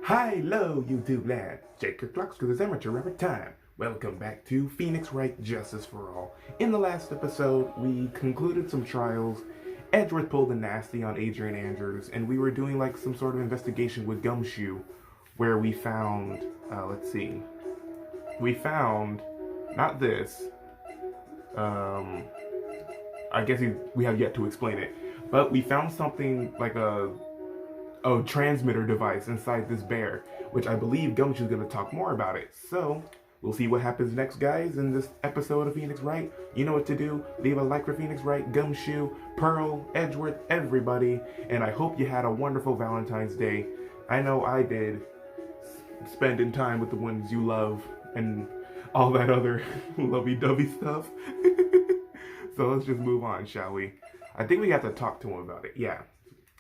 Hello, YouTube land. Jacob Flux with his amateur rapper time. Welcome back to Phoenix Wright Justice for All. In the last episode, we concluded some trials. Edgeworth pulled a nasty on Adrian Andrews, and we were doing like some sort of investigation with Gumshoe, where we found, we found, not this, I guess we have yet to explain it, but we found something like a transmitter device inside this bear, which I believe Gumshoe's going to talk more about it. So, we'll see what happens next, guys, in this episode of Phoenix Wright. You know what to do. Leave a like for Phoenix Wright, Gumshoe, Pearl, Edgeworth, everybody. And I hope you had a wonderful Valentine's Day. I know I did. Spending time with the ones you love and all that other lovey-dovey stuff. So let's just move on, shall we? I think we have to talk to him about it. Yeah.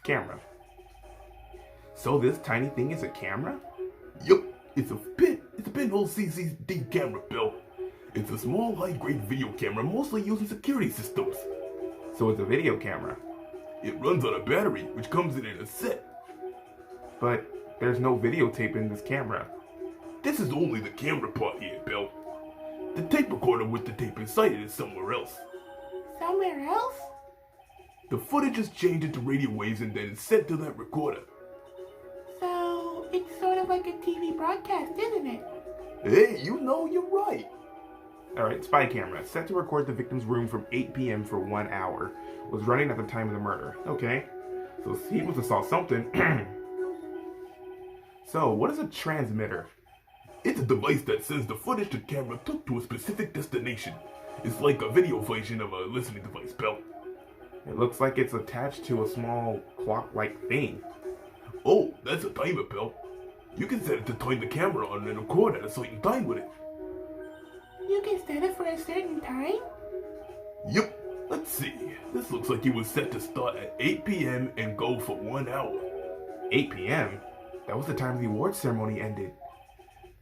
Camera. So this tiny thing is a camera? Yup, it's a pinhole CCD camera, Bill. It's a small, high-grade video camera mostly used in security systems. So it's a video camera. It runs on a battery, which comes in a set. But there's no videotape in this camera. This is only the camera part here, Bill. The tape recorder with the tape inside it is somewhere else. Somewhere else? The footage is changed into radio waves and then sent to that recorder. So, it's sort of like a TV broadcast, isn't it? Hey, you know you're right. Alright, spy camera. Set to record the victim's room from 8 p.m. for 1 hour. Was running at the time of the murder. Okay. So he must have saw something. So, what is a transmitter? It's a device that sends the footage the camera took to a specific destination. It's like a video version of a listening device, Bill. It looks like it's attached to a small clock-like thing. Oh, that's a timer, Bill. You can set it to time the camera on and record at a certain time with it. You can set it for a certain time? Yup. Let's see. This looks like it was set to start at 8 p.m. and go for 1 hour. 8 p.m.? That was the time the awards ceremony ended.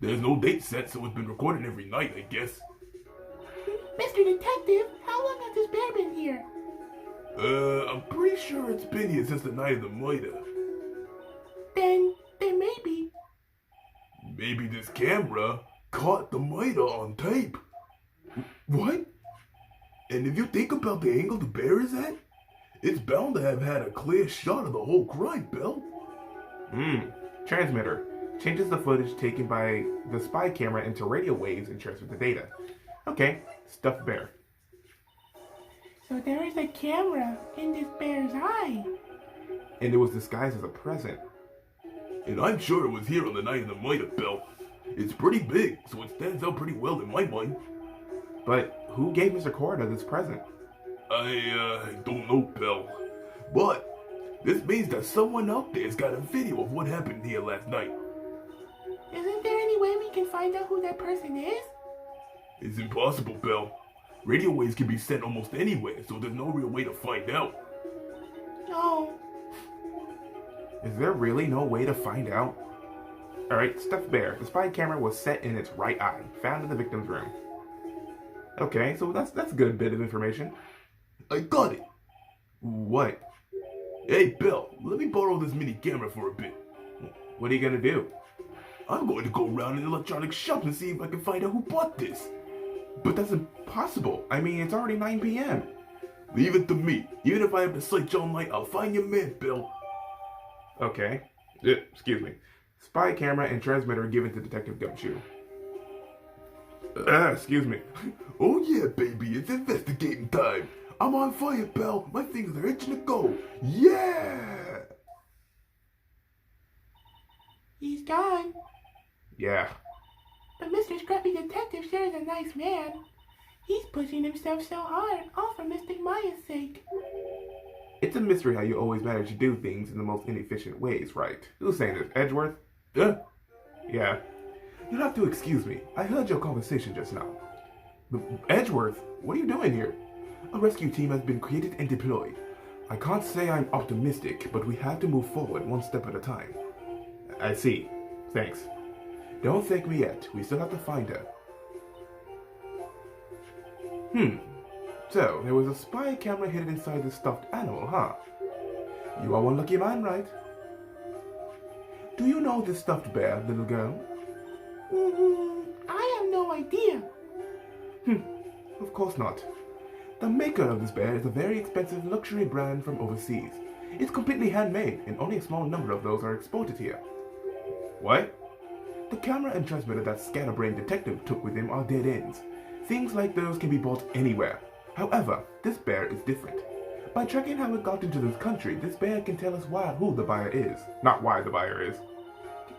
There's no date set, so it's been recorded every night, I guess. Mr. Detective, how long has this bear been here? I'm pretty sure it's been here since the night of the murder. Then maybe. Maybe this camera caught the murder on tape. What? And if you think about the angle the bear is at, it's bound to have had a clear shot of the whole crime, Bill. Transmitter. Changes the footage taken by the spy camera into radio waves and transfers the data. Okay, stuffed bear. So there is a camera in this bear's eye. And it was disguised as a present. And I'm sure it was here on the night of the murder, Bill. It's pretty big, so it stands out pretty well in my mind. But who gave Mr. Corda this present? I don't know, Bill. But this means that someone out there's got a video of what happened here last night. Isn't there any way we can find out who that person is? It's impossible, Bill. Radio waves can be sent almost anywhere, so there's no real way to find out. No. Is there really no way to find out? Alright, stuffed bear. The spy camera was set in its right eye, found in the victim's room. Okay, so that's a good bit of information. I got it. What? Hey, Bill, let me borrow this mini camera for a bit. What are you gonna do? I'm going to go around in electronic shops and see if I can find out who bought this. But that's impossible. I mean, it's already 9 p.m. Leave it to me. Even if I have to search all night, I'll find your man, Bill. Okay. Excuse me. Spy camera and transmitter given to Detective Gumshoe. Excuse me. Oh yeah, baby, it's investigating time. I'm on fire, Bill. My fingers are itching to go. Yeah! He's gone. Yeah. But Mr. Scruffy Detective sure is a nice man. He's pushing himself so hard, all for Mystic Maya's sake. It's a mystery how you always manage to do things in the most inefficient ways, right? Who's saying this? Edgeworth? Yeah. You'll have to excuse me. I heard your conversation just now. Edgeworth, what are you doing here? A rescue team has been created and deployed. I can't say I'm optimistic, but we have to move forward one step at a time. I see. Thanks. Don't thank me yet. We still have to find her. So, there was a spy camera hidden inside the stuffed animal, huh? You are one lucky man, right? Do you know this stuffed bear, little girl? I have no idea. Of course not. The maker of this bear is a very expensive luxury brand from overseas. It's completely handmade, and only a small number of those are exported here. What? The camera and transmitter that Scatterbrain Detective took with him are dead ends. Things like those can be bought anywhere. However, this bear is different. By tracking how it got into this country, this bear can tell us who the buyer is. Not why the buyer is.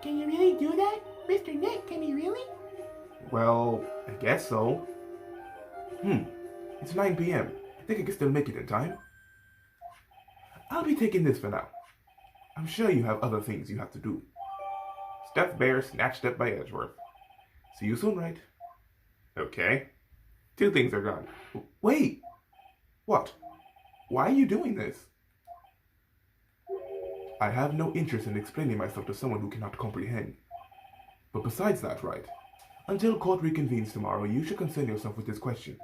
Can you really do that? Mr. Nick, can you really? Well, I guess so. It's 9 p.m. Think I can still make it in time? I'll be taking this for now. I'm sure you have other things you have to do. Stuffed bear snatched up by Edgeworth. See you soon, Wright? Okay. 2 things are gone. Wait! What? Why are you doing this? I have no interest in explaining myself to someone who cannot comprehend. But besides that, Wright, until court reconvenes tomorrow, you should concern yourself with this question.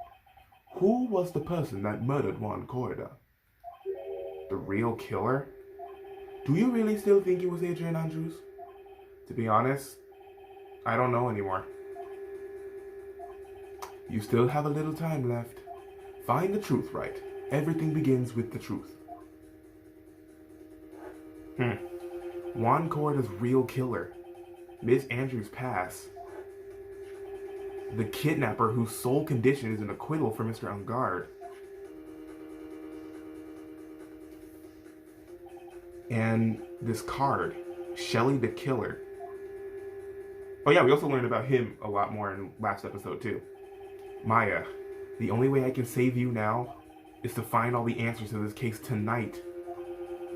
Who was the person that murdered Juan Corda? The real killer? Do you really still think it was Adrian Andrews? To be honest, I don't know anymore. You still have a little time left. Find the truth, Wright. Everything begins with the truth. Juan Corda's real killer. Miss Andrews' pass. The kidnapper whose sole condition is an acquittal for Mr. Ungard. And this card, Shelly the Killer. Oh yeah, we also learned about him a lot more in last episode too. Maya, the only way I can save you now is to find all the answers to this case tonight.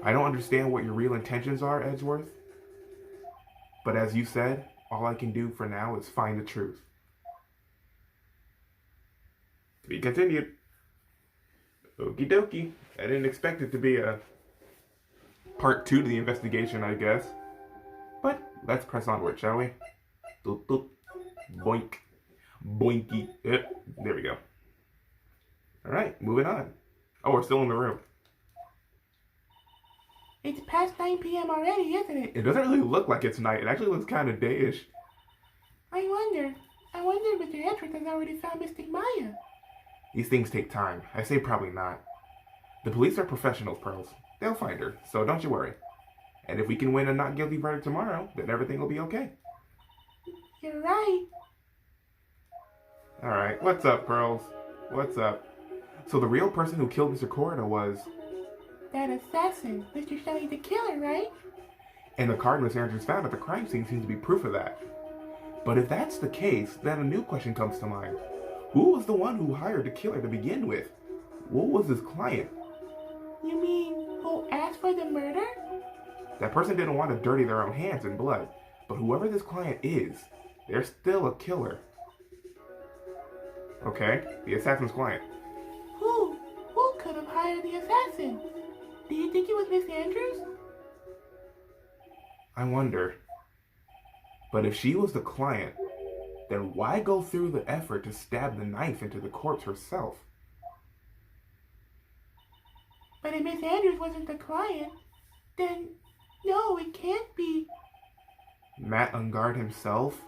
I don't understand what your real intentions are, Edgeworth. But as you said, all I can do for now is find the truth. To be continued. Okie dokie. I didn't expect it to be a part 2 to the investigation, I guess. But let's press onward, shall we? Doop, doop. Boink. Boinky. Yep. There we go. Alright, moving on. Oh, we're still in the room. It's past 9 p.m. already, isn't it? It doesn't really look like it's night. It actually looks kind of dayish. I wonder if Mr. Edgeworth has already found Mystic Maya. These things take time. I say probably not. The police are professionals, Pearls. They'll find her, so don't you worry. And if we can win a not guilty verdict tomorrow, then everything will be okay. You're right. Alright, what's up, Pearls? What's up? So the real person who killed Mr. Corda was... That assassin, Mr. Shelley the Killer, right? And the card Miss Andrews found at the crime scene seems to be proof of that. But if that's the case, then a new question comes to mind. Who was the one who hired the killer to begin with? What was his client? You mean, who asked for the murder? That person didn't want to dirty their own hands in blood. But whoever this client is, they're still a killer. Okay, the assassin's client. Who could have hired the assassin? Do you think it was Miss Andrews? I wonder. But if she was the client, then why go through the effort to stab the knife into the corpse herself? But if Miss Andrews wasn't the client, then no, it can't be. Matt Ungard himself?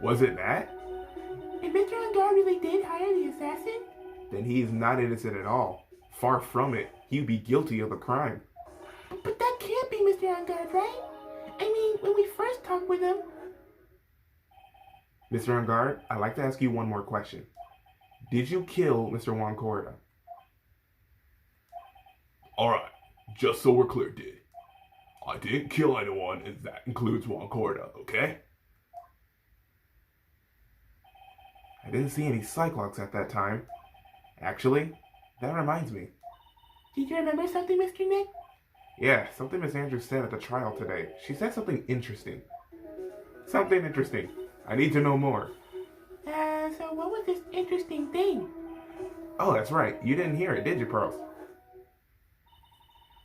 Was it Matt? If Mr. Ungard really did hire the assassin? Then he is not innocent at all. Far from it. He'd be guilty of the crime. But that can't be Mr. Ungard, right? I mean, when we first talked with him... Mr. Ungard, I'd like to ask you one more question. Did you kill Mr. Juan Corda? Alright, just so we're clear, dude. I didn't kill anyone, and that includes Juan Corda, okay? I didn't see any Cyclops at that time. Actually, that reminds me. Did you remember something, Mr. Nick? Yeah, something Miss Andrews said at the trial today. She said something interesting. Something interesting. I need to know more. So what was this interesting thing? Oh, that's right. You didn't hear it, did you, Pearls?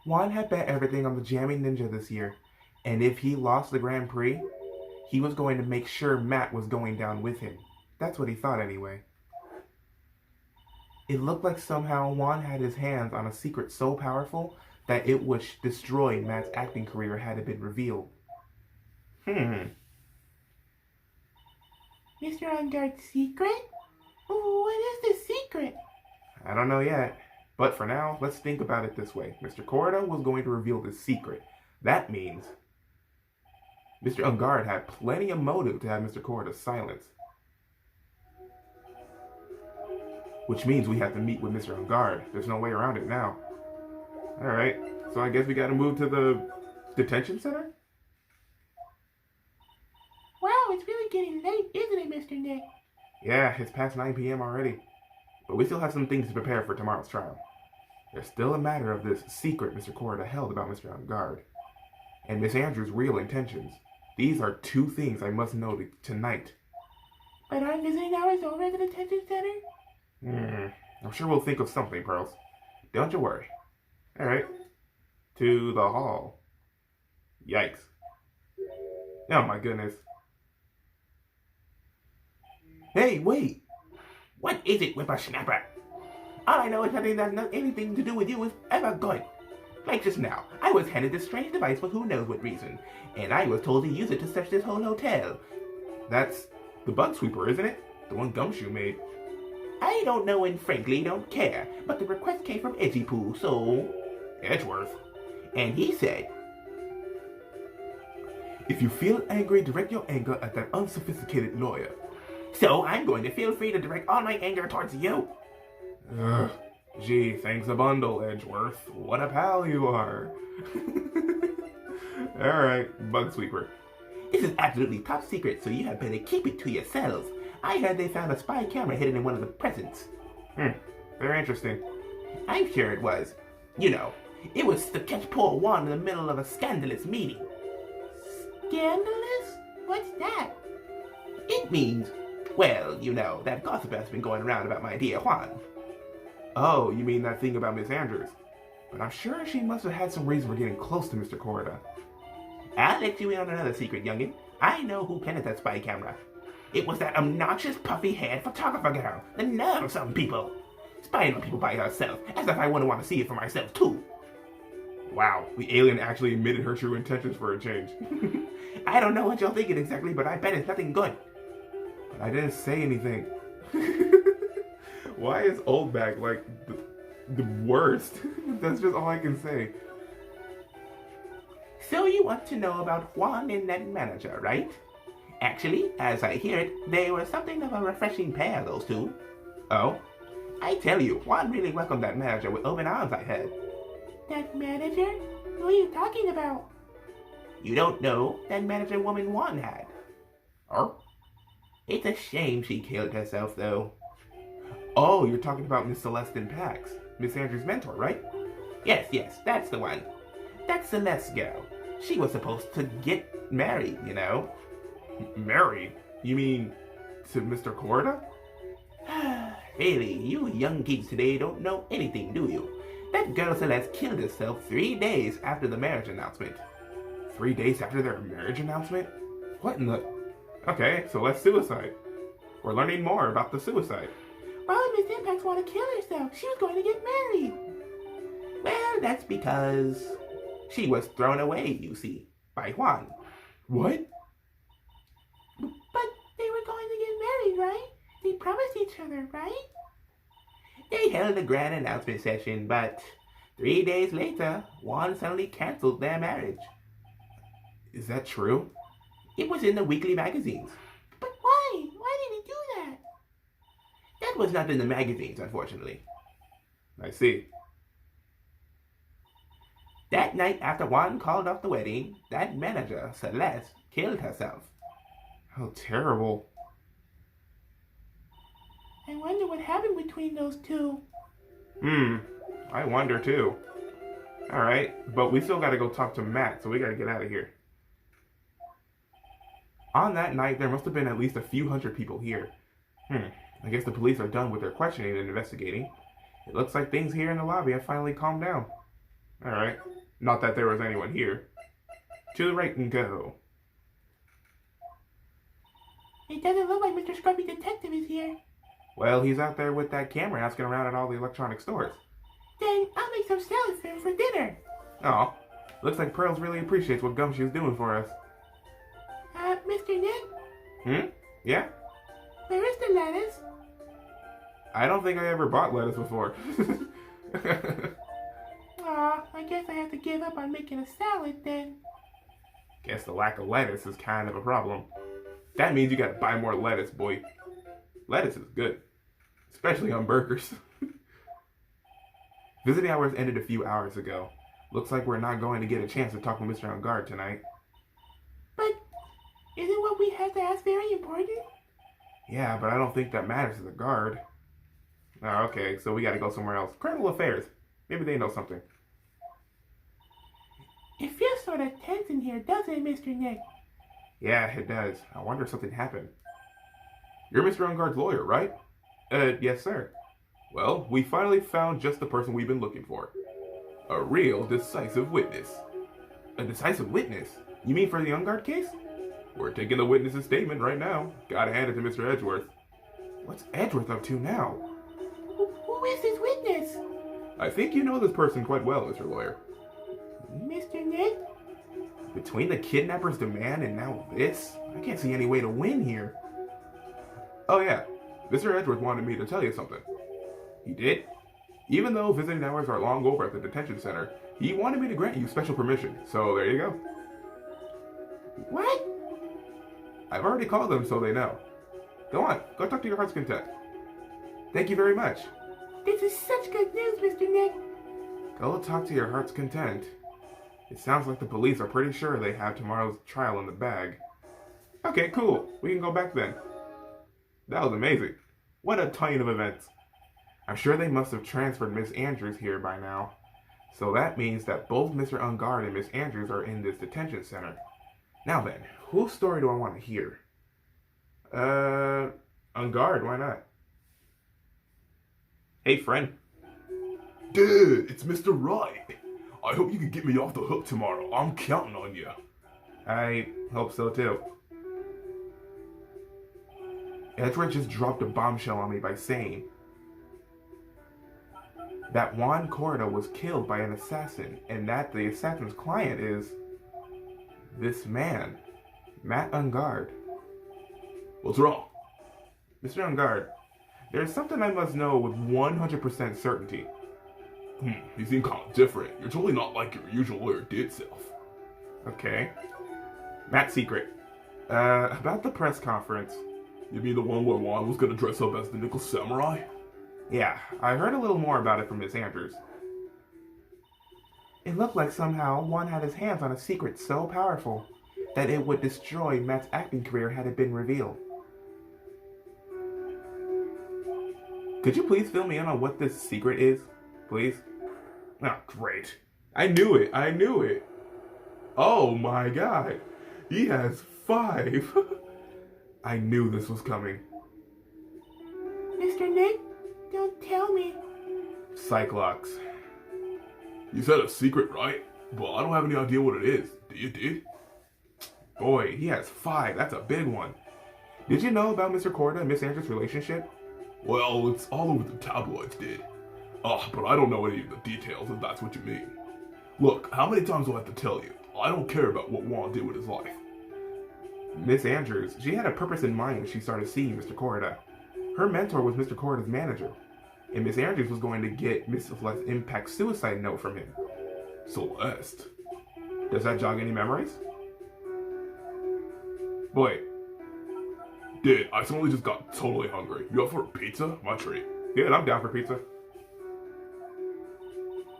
Juan had bet everything on the Jamming Ninja this year, and if he lost the Grand Prix, he was going to make sure Matt was going down with him. That's what he thought anyway. It looked like somehow Juan had his hands on a secret so powerful that it would destroy Matt's acting career had it been revealed. Mr. Unguard's secret? What is the secret? I don't know yet. But for now, let's think about it this way. Mr. Corda was going to reveal the secret. That means Mr. Ungard had plenty of motive to have Mr. Corda silenced. Which means we have to meet with Mr. Ungard. There's no way around it now. Alright, so I guess we gotta move to the detention center? Wow, it's really getting late, isn't it, Mr. Nick? Yeah, it's past 9 p.m. already. But we still have some things to prepare for tomorrow's trial. There's still a matter of this secret Mr. Corda held about Mr. Ungard. And Miss Andrews' real intentions. These are two things I must know tonight. But aren't visiting hours over at the detention center? I'm sure we'll think of something, Pearls. Don't you worry. Alright. To the hall. Yikes. Oh my goodness. Hey, wait! What is it, whippersnapper? All I know is nothing that has anything to do with you is ever good. Like just now, I was handed this strange device for who knows what reason, and I was told to use it to search this whole hotel. That's the bug sweeper, isn't it? The one Gumshoe made. I don't know and frankly don't care, but the request came from Edgypoo, so... Edgeworth. And he said, if you feel angry, direct your anger at that unsophisticated lawyer. so I'm going to feel free to direct all my anger towards you. Ugh. Gee, thanks a bundle, Edgeworth. What a pal you are. Alright, bug sweeper. This is absolutely top secret, so you had better keep it to yourselves. I heard they found a spy camera hidden in one of the presents. Very interesting. I'm sure it was. You know, it was to catch poor Juan in the middle of a scandalous meeting. Scandalous? What's that? It means, well, you know, that gossip has been going around about my dear Juan. Oh, you mean that thing about Miss Andrews? But I'm sure she must have had some reason for getting close to Mr. Corda. I'll let you in on another secret, youngin. I know who planted that spy camera. It was that obnoxious, puffy-haired photographer girl. The nerve of some people. Spying on people by herself, as if I wouldn't want to see it for myself, too. Wow, the alien actually admitted her true intentions for a change. I don't know what you're thinking exactly, but I bet it's nothing good. But I didn't say anything. Why is Oldback like the worst? That's just all I can say. So you want to know about Juan and that manager, right? Actually, as I hear it, they were something of a refreshing pair, those two. Oh? I tell you, Juan really welcomed that manager with open arms, I heard. That manager? Who are you talking about? You don't know that manager woman Juan had. Oh? It's a shame she killed herself, though. Oh, you're talking about Miss Celestine Pax, Miss Andrews' mentor, right? Yes, that's the one. That's Celeste's girl. She was supposed to get married, you know. Married? You mean to Mr. Corda? Really, you young geeks today don't know anything, do you? That girl Celeste killed herself 3 days after the marriage announcement. 3 days after their marriage announcement? What in the... Okay, so let's suicide. We're learning more about the suicide. Why would Miss Impact want to kill herself? She was going to get married. Well, that's because she was thrown away, you see, by Juan. What? But they were going to get married, right? They promised each other, right? They held a grand announcement session, but 3 days later, Juan suddenly canceled their marriage. Is that true? It was in the weekly magazines. But why? Why did he do that? That was not in the magazines, unfortunately. I see. That night after Juan called off the wedding, that manager, Celeste, killed herself. How terrible. I wonder what happened between those two. I wonder too. Alright, but we still gotta go talk to Matt, so we gotta get out of here. On that night, there must have been at least a few hundred people here. I guess the police are done with their questioning and investigating. It looks like things here in the lobby have finally calmed down. Alright, not that there was anyone here. To the right and go. It doesn't look like Mr. Scruffy Detective is here. Well, he's out there with that camera asking around at all the electronic stores. Then I'll make some salad for him for dinner. Oh, looks like Pearls really appreciates what Gumshoe's doing for us. Mr. Nick, Hmm? Yeah? where is the lettuce? I don't think I ever bought lettuce before. Aw, I guess I have to give up on making a salad then. Guess the lack of lettuce is kind of a problem. That means you gotta buy more lettuce, boy. Lettuce is good. Especially on burgers. Visiting hours ended a few hours ago. Looks like we're not going to get a chance to talk with Mr. On Guard tonight. But isn't what we have to ask very important? Yeah, but I don't think that matters to the guard. Oh, okay, so we gotta go somewhere else. Criminal affairs. Maybe they know something. It feels sort of tense in here, doesn't it, Mr. Nick? Yeah, it does. I wonder if something happened. You're Mr. On Guard's lawyer, right? Yes, sir. Well, we finally found just the person we've been looking for. A real decisive witness. A decisive witness? You mean for the On Guard case? We're taking the witness's statement right now. Gotta hand it to Mr. Edgeworth. What's Edgeworth up to now? Who is this witness? I think you know this person quite well, Mr. Lawyer. Mr. Nick? Between the kidnapper's demand and now this, I can't see any way to win here. Oh yeah, Mr. Edgeworth wanted me to tell you something. He did? Even though visiting hours are long over at the detention center, he wanted me to grant you special permission, so there you go. What? I've already called them so they know. Go on, go talk to your heart's content. Thank you very much. This is such good news, Mr. Nick. Go talk to your heart's content. It sounds like the police are pretty sure they have tomorrow's trial in the bag. Okay, cool. We can go back then. That was amazing. What a ton of events. I'm sure they must have transferred Miss Andrews here by now. So that means that both Mr. Ungard and Miss Andrews are in this detention center. Now then, whose story do I want to hear? Ungard, why not? Hey, friend. Dude, it's Mr. Wright. I hope you can get me off the hook tomorrow. I'm counting on you. I hope so too. Edgeworth just dropped a bombshell on me by saying that Juan Corda was killed by an assassin, and that the assassin's client is this man, Matt Ungard. What's wrong? Mr. Ungard, there's something I must know with 100% certainty. You seem kind of different. You're totally not like your usual lawyer did self. Okay. Matt's secret. About the press conference. You mean the one where Juan was gonna dress up as the Nickel Samurai? Yeah, I heard a little more about it from Miss Andrews. It looked like somehow Juan had his hands on a secret so powerful that it would destroy Matt's acting career had it been revealed. Could you please fill me in on what this secret is, please? Oh, great. I knew it. Oh my god. He has 5. I knew this was coming. Mr. Nick, don't tell me. Cyclops. You said a secret, right? Well, I don't have any idea what it is. Do you, dude? Boy, he has 5. That's a big one. Did you know about Mr. Corda and Miss Andrews' relationship? Well, it's all over the tabloids, dude. But I don't know any of the details, if that's what you mean. Look, how many times do I have to tell you? I don't care about what Juan did with his life. Miss Andrews, she had a purpose in mind when she started seeing Mr. Corda. Her mentor was Mr. Corda's manager, and Miss Andrews was going to get Miss Celeste's impact suicide note from him. Celeste? Does that jog any memories? Boy. Dude, I suddenly just got totally hungry. You up for a pizza? My treat. Yeah, I'm down for pizza.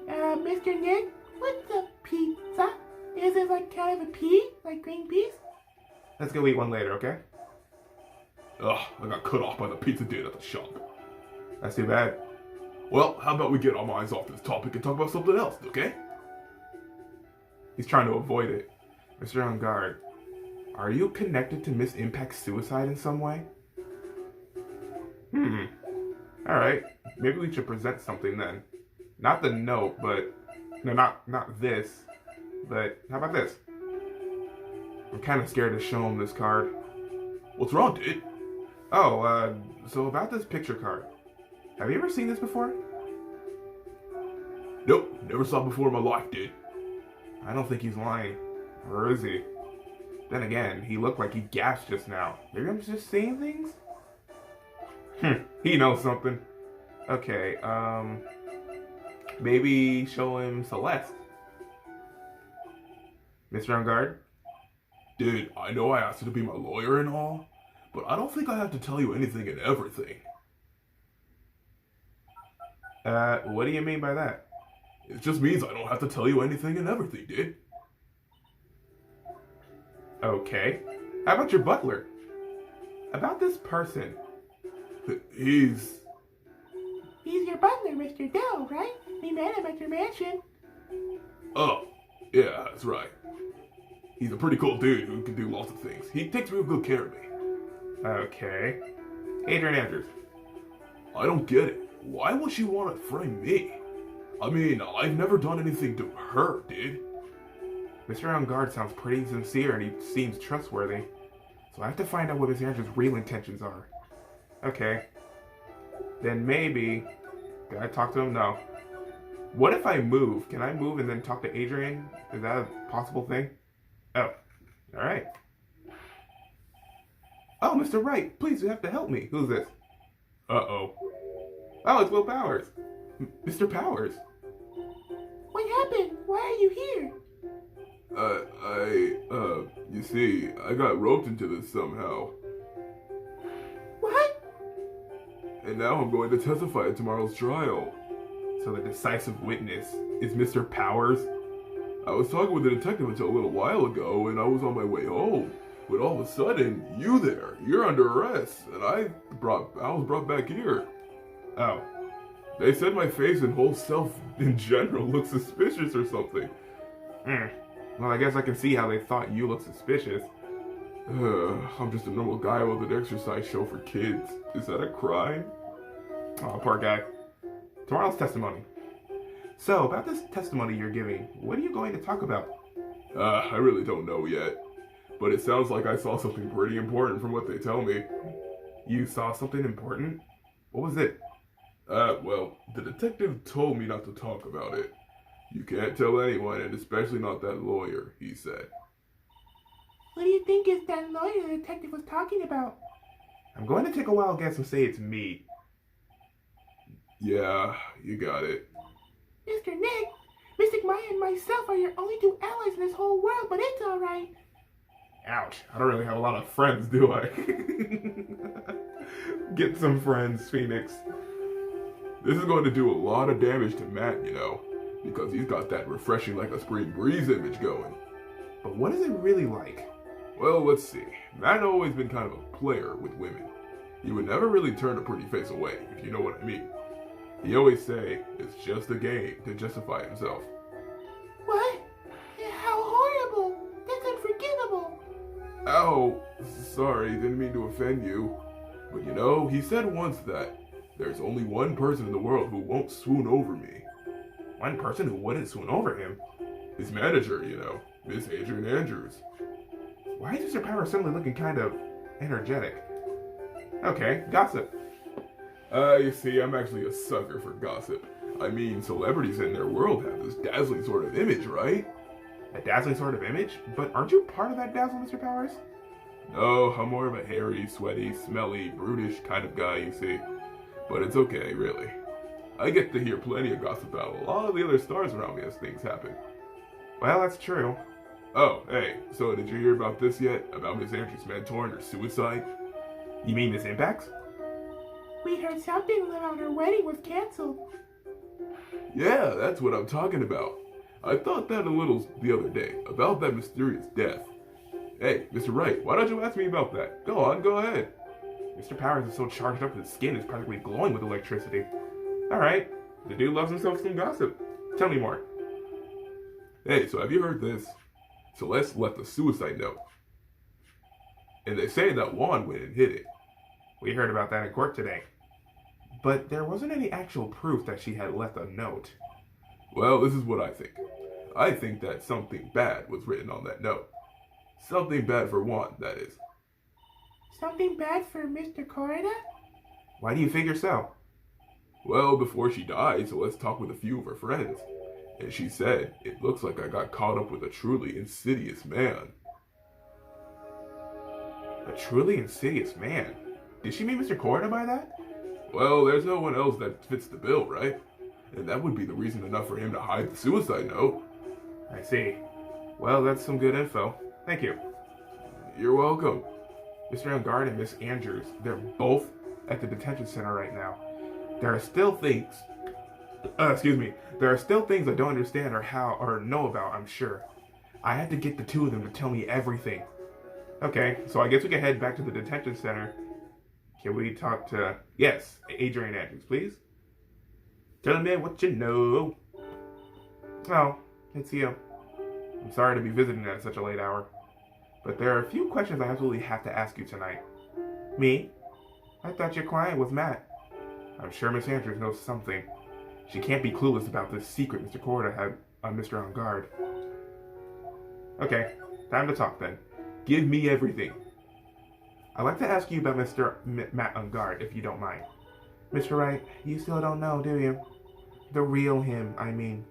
Mr. Nick, what's a pizza? Is it like kind of a pea? Like green peas? Let's go eat one later, okay? Ugh, I got cut off by the pizza dude at the shop. That's too bad. Well, how about we get our minds off this topic and talk about something else, okay? He's trying to avoid it. Mr. On Guard, are you connected to Miss Impact's suicide in some way? Alright, maybe we should present something then. Not the note, but... No, not this. But how about this? I'm kind of scared to show him this card. What's wrong, dude? Oh, so about this picture card. Have you ever seen this before? Nope, never saw it before in my life, dude. I don't think he's lying. Or is he? Then again, he looked like he gasped just now. Maybe I'm just saying things? He knows something. Okay, maybe show him Celeste. Mr. On guard? Dude, I know I asked you to be my lawyer and all, but I don't think I have to tell you anything and everything. What do you mean by that? It just means I don't have to tell you anything and everything, dude. Okay. How about your butler? About this person. He's... He's your butler, Mr. Doe, right? We met him at your mansion. Oh, yeah, that's right. He's a pretty cool dude who can do lots of things. He takes real good care of me. Okay. Adrian Andrews. I don't get it. Why would she want to frame me? I mean, I've never done anything to her, dude. Mr. On guard sounds pretty sincere and he seems trustworthy. So I have to find out what Mr. Andrews' real intentions are. Okay. Then maybe... Can I talk to him? No. What if I move? Can I move and then talk to Adrian? Is that a possible thing? Oh. Alright. Oh, Mr. Wright, please, you have to help me. Who's this? Uh-oh. Oh, it's Will Powers. Mr. Powers. What happened? Why are you here? You see, I got roped into this somehow. What? And now I'm going to testify at tomorrow's trial. So the decisive witness is Mr. Powers? I was talking with the detective until a little while ago, and I was on my way home. But all of a sudden, you're under arrest, and I was brought back here. Oh. They said my face and whole self in general looked suspicious or something. Well, I guess I can see how they thought you looked suspicious. I'm just a normal guy with an exercise show for kids. Is that a crime? Oh, poor guy. Tomorrow's testimony. So, about this testimony you're giving, what are you going to talk about? I really don't know yet. But it sounds like I saw something pretty important from what they tell me. You saw something important? What was it? Well, the detective told me not to talk about it. You can't tell anyone, and especially not that lawyer, he said. What do you think is that lawyer the detective was talking about? I'm going to take a wild guess and say it's me. Yeah, you got it. Mr. Nick, Mystic Maya and myself are your only two allies in this whole world, but it's alright. Ouch. I don't really have a lot of friends, do I? Get some friends, Phoenix. This is going to do a lot of damage to Matt, you know, because he's got that refreshing like a spring breeze image going. But what is it really like? Well, let's see. Matt always been kind of a player with women. He would never really turn a pretty face away, if you know what I mean. He always say, it's just a game to justify himself. What? How horrible! That's unforgivable! Ow! Sorry, didn't mean to offend you. But you know, he said once that there's only one person in the world who won't swoon over me. One person who wouldn't swoon over him? His manager, you know, Miss Adrian Andrews. Why is Mr. Power suddenly looking kind of energetic? Okay, gossip. You see, I'm actually a sucker for gossip. I mean, celebrities in their world have this dazzling sort of image, right? A dazzling sort of image? But aren't you part of that dazzle, Mr. Powers? No, I'm more of a hairy, sweaty, smelly, brutish kind of guy, you see. But it's okay, really. I get to hear plenty of gossip about a lot of the other stars around me as things happen. Well, that's true. Oh, hey, so did you hear about this yet? About Miss Andrews' mentor and her suicide? You mean Miss Impacts? We heard something about her wedding was canceled. Yeah, that's what I'm talking about. I thought that a little the other day, about that mysterious death. Hey, Mr. Wright, why don't you ask me about that? Go on, go ahead. Mr. Powers is so charged up his skin is practically glowing with electricity. Alright, the dude loves himself some gossip. Tell me more. Hey, so have you heard this? Celeste left a suicide note. And they say that Juan went and hid it. We heard about that in court today. But there wasn't any actual proof that she had left a note. Well, this is what I think. I think that something bad was written on that note. Something bad for Juan, that is. Something bad for Mr. Corida? Why do you figure so? Well, before she died, so let's talk with a few of her friends. And she said, it looks like I got caught up with a truly insidious man. A truly insidious man? Did she mean Mr. Corda by that? Well, there's no one else that fits the bill, right? And that would be the reason enough for him to hide the suicide note. I see. Well, that's some good info. Thank you. You're welcome. Mr. Ungard and Miss Andrews, they're both at the detention center right now. There are still things... There are still things I don't understand or know about, I'm sure. I had to get the two of them to tell me everything. Okay, so I guess we can head back to the detention center. Can we talk to... Yes, Adrian Andrews, please. Tell me what you know. Oh, it's you. I'm sorry to be visiting at such a late hour, but there are a few questions I absolutely have to ask you tonight. Me? I thought your client was Matt. I'm sure Miss Andrews knows something. She can't be clueless about this secret Mr. Corda had on Mr. Ungard. Okay, time to talk then. Give me everything. I'd like to ask you about Matt Ungard, if you don't mind. Mr. Wright, you still don't know, do you? The real him, I mean.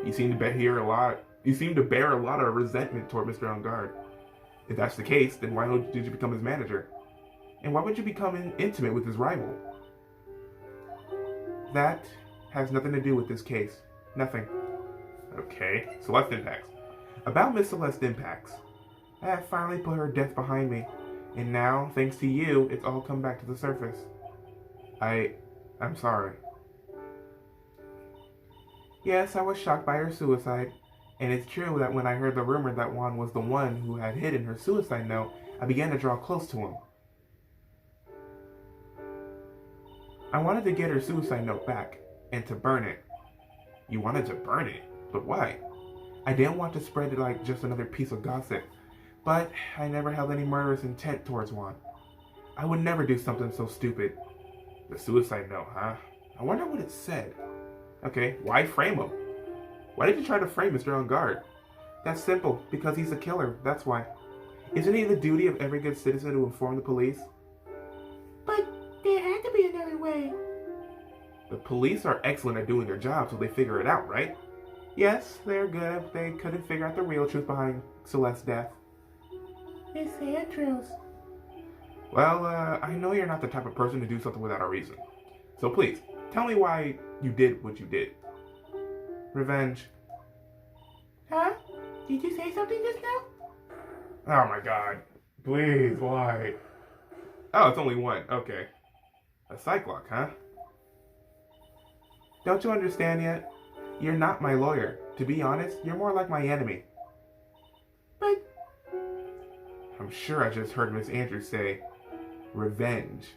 You seem to bear a lot of resentment toward Mr. Ungard. If that's the case, then why did you become his manager? And why would you become intimate with his rival? That has nothing to do with this case. Nothing. Okay, Celeste Impacts. About Miss Celeste Impacts. I have finally put her death behind me, and now, thanks to you, it's all come back to the surface. I'm sorry. Yes, I was shocked by her suicide, and it's true that when I heard the rumor that Juan was the one who had hidden her suicide note, I began to draw close to him. I wanted to get her suicide note back, and to burn it. You wanted to burn it? But why? I didn't want to spread it like just another piece of gossip, but I never held any murderous intent towards Juan. I would never do something so stupid. The suicide note, huh? I wonder what it said. Okay, why frame him? Why did you try to frame Mr. Ungard? That's simple, because he's a killer, that's why. Isn't it the duty of every good citizen to inform the police? But there had to be another way. The police are excellent at doing their job, so they figure it out, right? Yes, they're good if they couldn't figure out the real truth behind Celeste's death. Miss Andrews. Well, I know you're not the type of person to do something without a reason. So please, tell me why you did what you did. Revenge. Huh? Did you say something just now? Oh my god. Please, why? Oh, it's only one. Okay. A Cyclock, huh? Don't you understand yet? You're not my lawyer. To be honest, you're more like my enemy. But... I'm sure I just heard Miss Andrews say, revenge.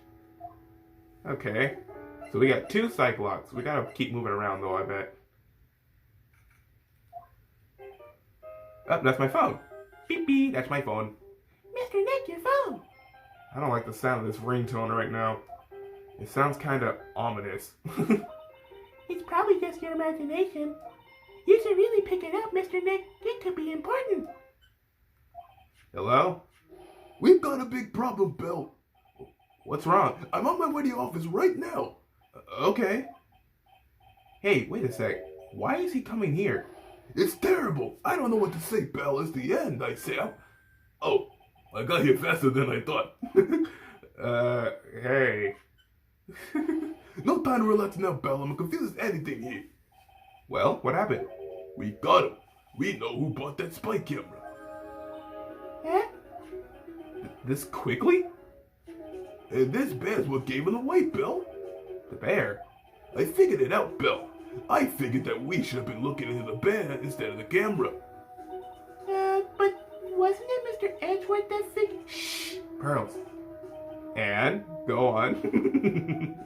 Okay. So we got two Cyclocks. We gotta keep moving around though, I bet. Oh, that's my phone. Beep beep, that's my phone. Mr. Nick, your phone. I don't like the sound of this ringtone right now. It sounds kinda ominous. It's probably just your imagination. You should really pick it up, Mr. Nick. It could be important. Hello? We've got a big problem, Bill. What's wrong? I'm on my way to the office right now. Okay. Hey, wait a sec. Why is he coming here? It's terrible. I don't know what to say, Belle. It's the end, I say. Oh, I got here faster than I thought. Hey. No time to relax now, Belle. I'm confused as anything here. Well, what happened? We got him. We know who bought that spy camera. Huh? This quickly? And this bear's what gave it away, Bill. The bear? I figured it out, Bill. I figured that we should have been looking into the bear instead of the camera. But wasn't it Mr. Edgeworth that figured... Shh, Pearls. And, go on.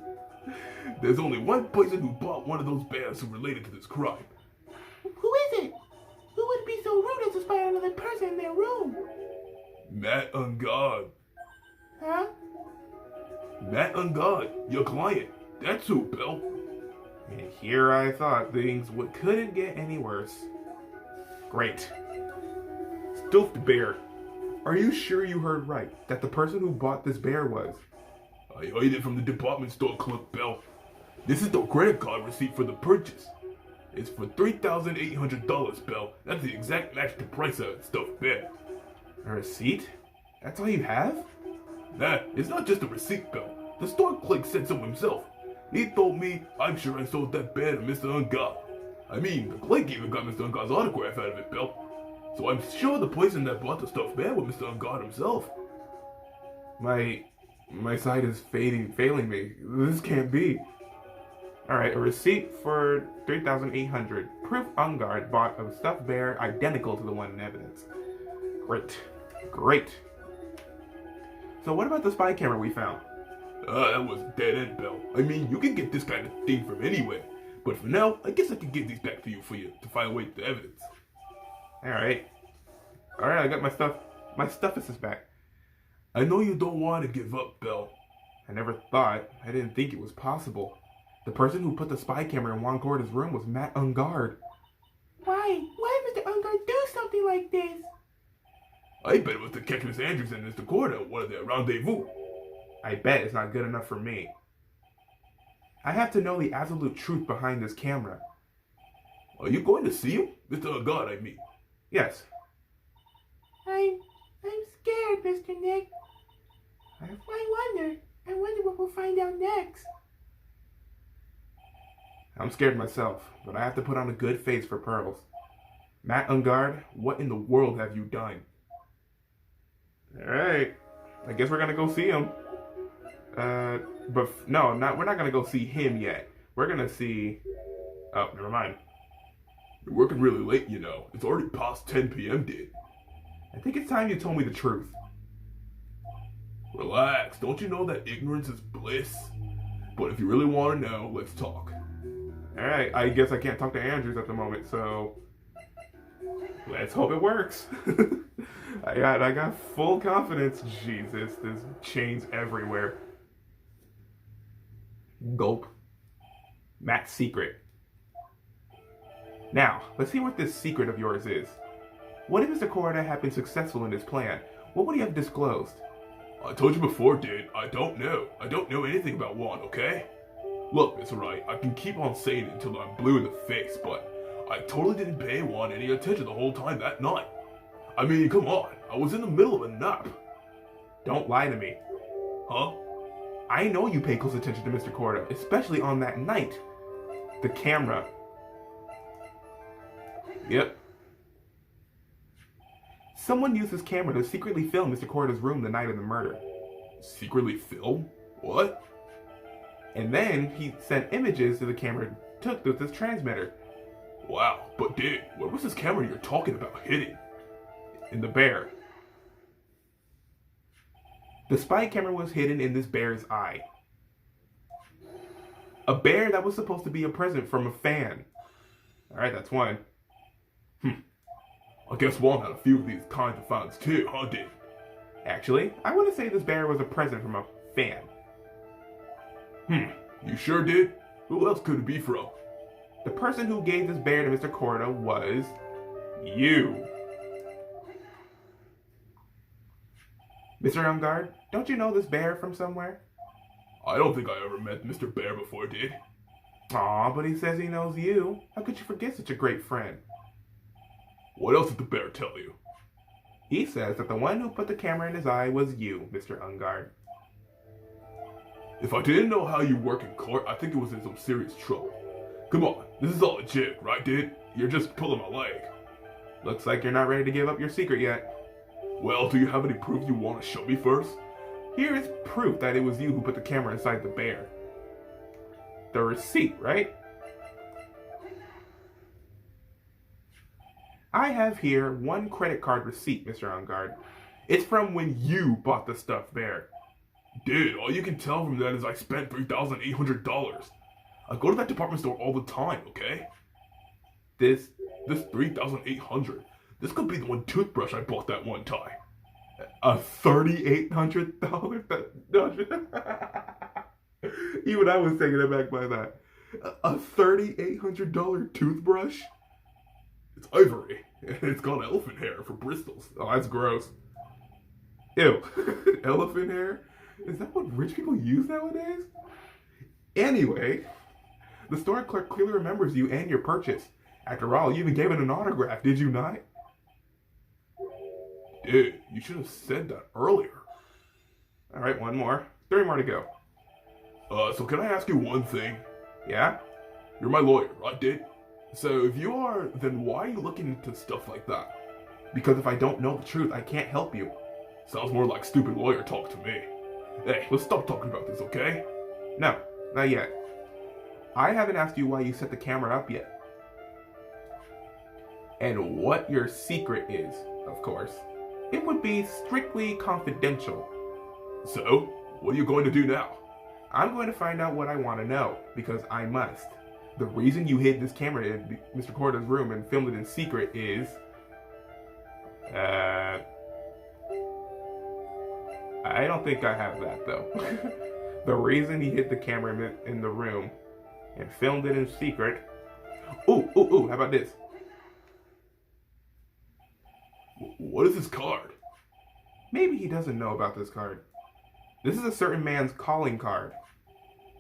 There's only one person who bought one of those bears who related to this crime. Who is it? Who would be so rude as to spy on another person in their room? Matt Ungard. Huh? Matt Ungard, your client. That's who, Bill. And here I thought things couldn't get any worse. Great. Stuffed bear. Are you sure you heard right? That the person who bought this bear was? I heard it from the department store clerk, Bill. This is the credit card receipt for the purchase. It's for $3,800, Belle. That's the exact match to price of that stuffed bear. A receipt? That's all you have? Nah, it's not just a receipt, Belle. The store clerk said so himself. He told me I'm sure I sold that bear to Mr. Ungod. I mean, the clerk even got Mr. Ungod's autograph out of it, Belle. So I'm sure the person that bought the stuffed bear was Mr. Ungod himself. My sight is failing me. This can't be. Alright, a receipt for $3,800. Proof Ungard bought a stuffed bear identical to the one in evidence. Great. So what about the spy camera we found? That was a dead end, Belle. I mean, you can get this kind of thing from anywhere. But for now, I guess I can give these back to you to file away the evidence. Alright, I got my stuff. My stuff is back. I know you don't want to give up, Belle. I never thought. I didn't think it was possible. The person who put the spy camera in Juan Corda's room was Matt Ungard. Why? Why did Mr. Ungard do something like this? I bet it was to catch Miss Andrews and Mr. Corda at one of their rendezvous. I bet it's not good enough for me. I have to know the absolute truth behind this camera. Are you going to see him? Mr. Ungard, I mean. Yes. I'm scared, Mr. Nick. I wonder what we'll find out next. I'm scared myself, but I have to put on a good face for Pearls. Matt Ungard, what in the world have you done? Alright, I guess we're gonna go see him. We're not gonna go see him yet. We're gonna see... Oh, never mind. You're working really late, you know. It's already past 10 p.m., dude. I think it's time you told me the truth. Relax, don't you know that ignorance is bliss? But if you really want to know, let's talk. Alright, I guess I can't talk to Andrews at the moment, so... Let's hope it works. I got full confidence. Jesus, there's chains everywhere. Gulp. Matt's secret. Now, let's see what this secret of yours is. What if Mr. Corda had been successful in his plan? What would he have disclosed? I told you before, dude. I don't know. I don't know anything about Juan, okay? Look, Miss Wright, I can keep on saying it until I'm blue in the face, but I totally didn't pay Juan any attention the whole time that night. I mean, come on. I was in the middle of a nap. Don't lie to me. Huh? I know you pay close attention to Mr. Corda, especially on that night. The camera. Yep. Someone used his camera to secretly film Mr. Corda's room the night of the murder. Secretly film? What? And then he sent images to the camera took with this transmitter. Wow, but dude, where was this camera you're talking about hidden? In the bear. The spy camera was hidden in this bear's eye. A bear that was supposed to be a present from a fan. Alright, that's one. I guess Juan had a few of these kinds of fans too, huh, dude? Actually, I want to say this bear was a present from a fan. You sure, dude? Who else could it be from? The person who gave this bear to Mr. Corda was... you. Mr. Ungard, don't you know this bear from somewhere? I don't think I ever met Mr. Bear before, dude. Aw, but he says he knows you. How could you forget such a great friend? What else did the bear tell you? He says that the one who put the camera in his eye was you, Mr. Ungard. If I didn't know how you work in court, I think it was in some serious trouble. Come on, this is all a joke, right, dude? You're just pulling my leg. Looks like you're not ready to give up your secret yet. Well, do you have any proof you want to show me first? Here is proof that it was you who put the camera inside the bear. The receipt, right? I have here one credit card receipt, Mr. Ungard. It's from when you bought the stuffed bear. Dude, all you can tell from that is I spent $3,800. I go to that department store all the time, okay? This $3,800. This could be the one toothbrush I bought that one time. a $3,800? Even I was taken aback by that. A $3,800 toothbrush? It's ivory. It's got elephant hair for bristles. Oh, that's gross. Ew. Elephant hair? Is that what rich people use nowadays? Anyway, The store clerk clearly remembers you and your purchase. After all, you even gave it an autograph, did you not? Dude, you should have said that earlier. All right, one more. 3 more to go. So can I ask you one thing? Yeah? You're my lawyer, right, dude? So if you are, then why are you looking into stuff like that? Because if I don't know the truth, I can't help you. Sounds more like stupid lawyer talk to me. Hey, let's stop talking about this, okay? No, not yet. I haven't asked you why you set the camera up yet. And what your secret is, of course. It would be strictly confidential. So, what are you going to do now? I'm going to find out what I want to know, because I must. The reason you hid this camera in Mr. Corda's room and filmed it in secret is... I don't think I have that, though. The reason he hid the camera in the room and filmed it in secret... Ooh, how about this? What is this card? Maybe he doesn't know about this card. This is a certain man's calling card.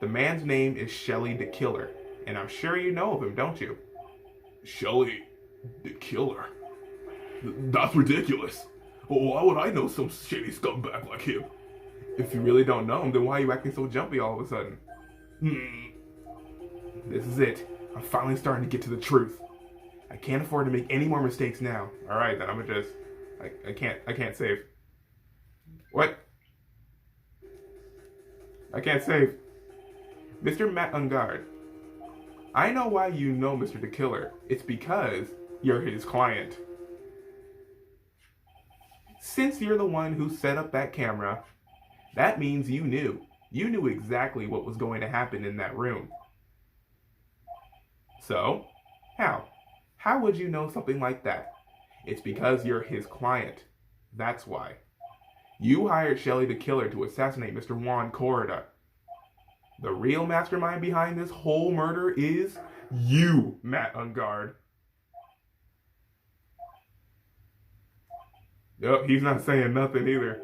The man's name is Shelly the Killer, and I'm sure you know of him, don't you? Shelly the Killer? That's ridiculous. Why would I know some shitty scumbag like him? If you really don't know him, then why are you acting so jumpy all of a sudden? This is it. I'm finally starting to get to the truth. I can't afford to make any more mistakes now. Alright, then I'm gonna just... I can't save. What? I can't save. Mr. Matt Ungard. I know why you know Mr. the Killer. It's because you're his client. Since you're the one who set up that camera, that means you knew. You knew exactly what was going to happen in that room. So, how? How would you know something like that? It's because you're his client. That's why. You hired Shelly the Killer to assassinate Mr. Juan Corrida. The real mastermind behind this whole murder is you, Matt Ungard. Yup, he's not saying nothing either.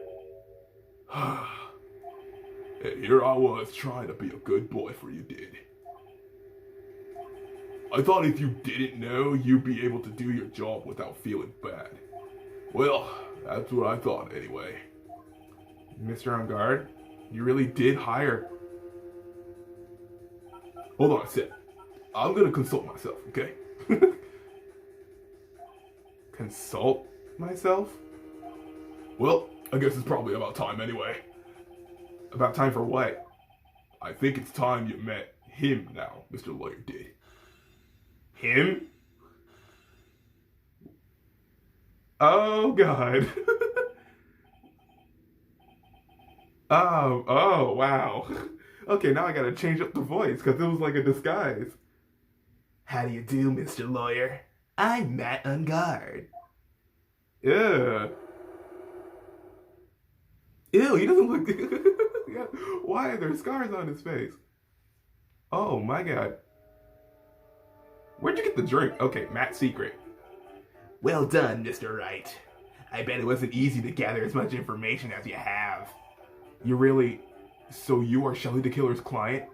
And here I was trying to be a good boy for you, dude. I thought if you didn't know, you'd be able to do your job without feeling bad. Well, that's what I thought anyway. Mr. Ungard, you really did hire... Hold on a sec. I'm gonna consult myself, okay? Consult myself? Well, I guess it's probably about time anyway. About time for what? I think it's time you met him now, Mr. Lawyer did. Him? Oh, God. Oh, wow. Okay, now I gotta change up the voice, because it was like a disguise. How do you do, Mr. Lawyer? I'm Matt Ungard. Yeah. Ew, he doesn't look... Yeah. Why are there scars on his face? Oh, my God. Where'd you get the drink? Okay, Matt's secret. Well done, Mr. Wright. I bet it wasn't easy to gather as much information as you have. You really... So you are Shelly the Killer's client?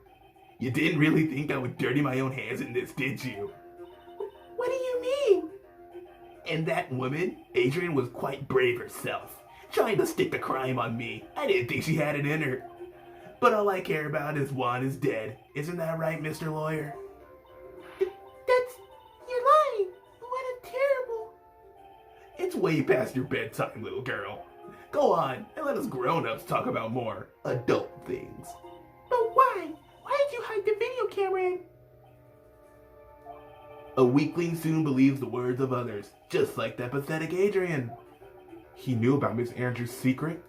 You didn't really think I would dirty my own hands in this, did you? What do you mean? And that woman, Adrian, was quite brave herself, trying to stick the crime on me. I didn't think she had it in her. But all I care about is Juan is dead. Isn't that right, Mr. Lawyer? You're lying. What a terrible... It's way past your bedtime, little girl. Go on, and let us grown-ups talk about more adult things. But why? Why did you hide the video camera in? A weakling soon believes the words of others, just like that pathetic Adrian. He knew about Miss Andrews' secret?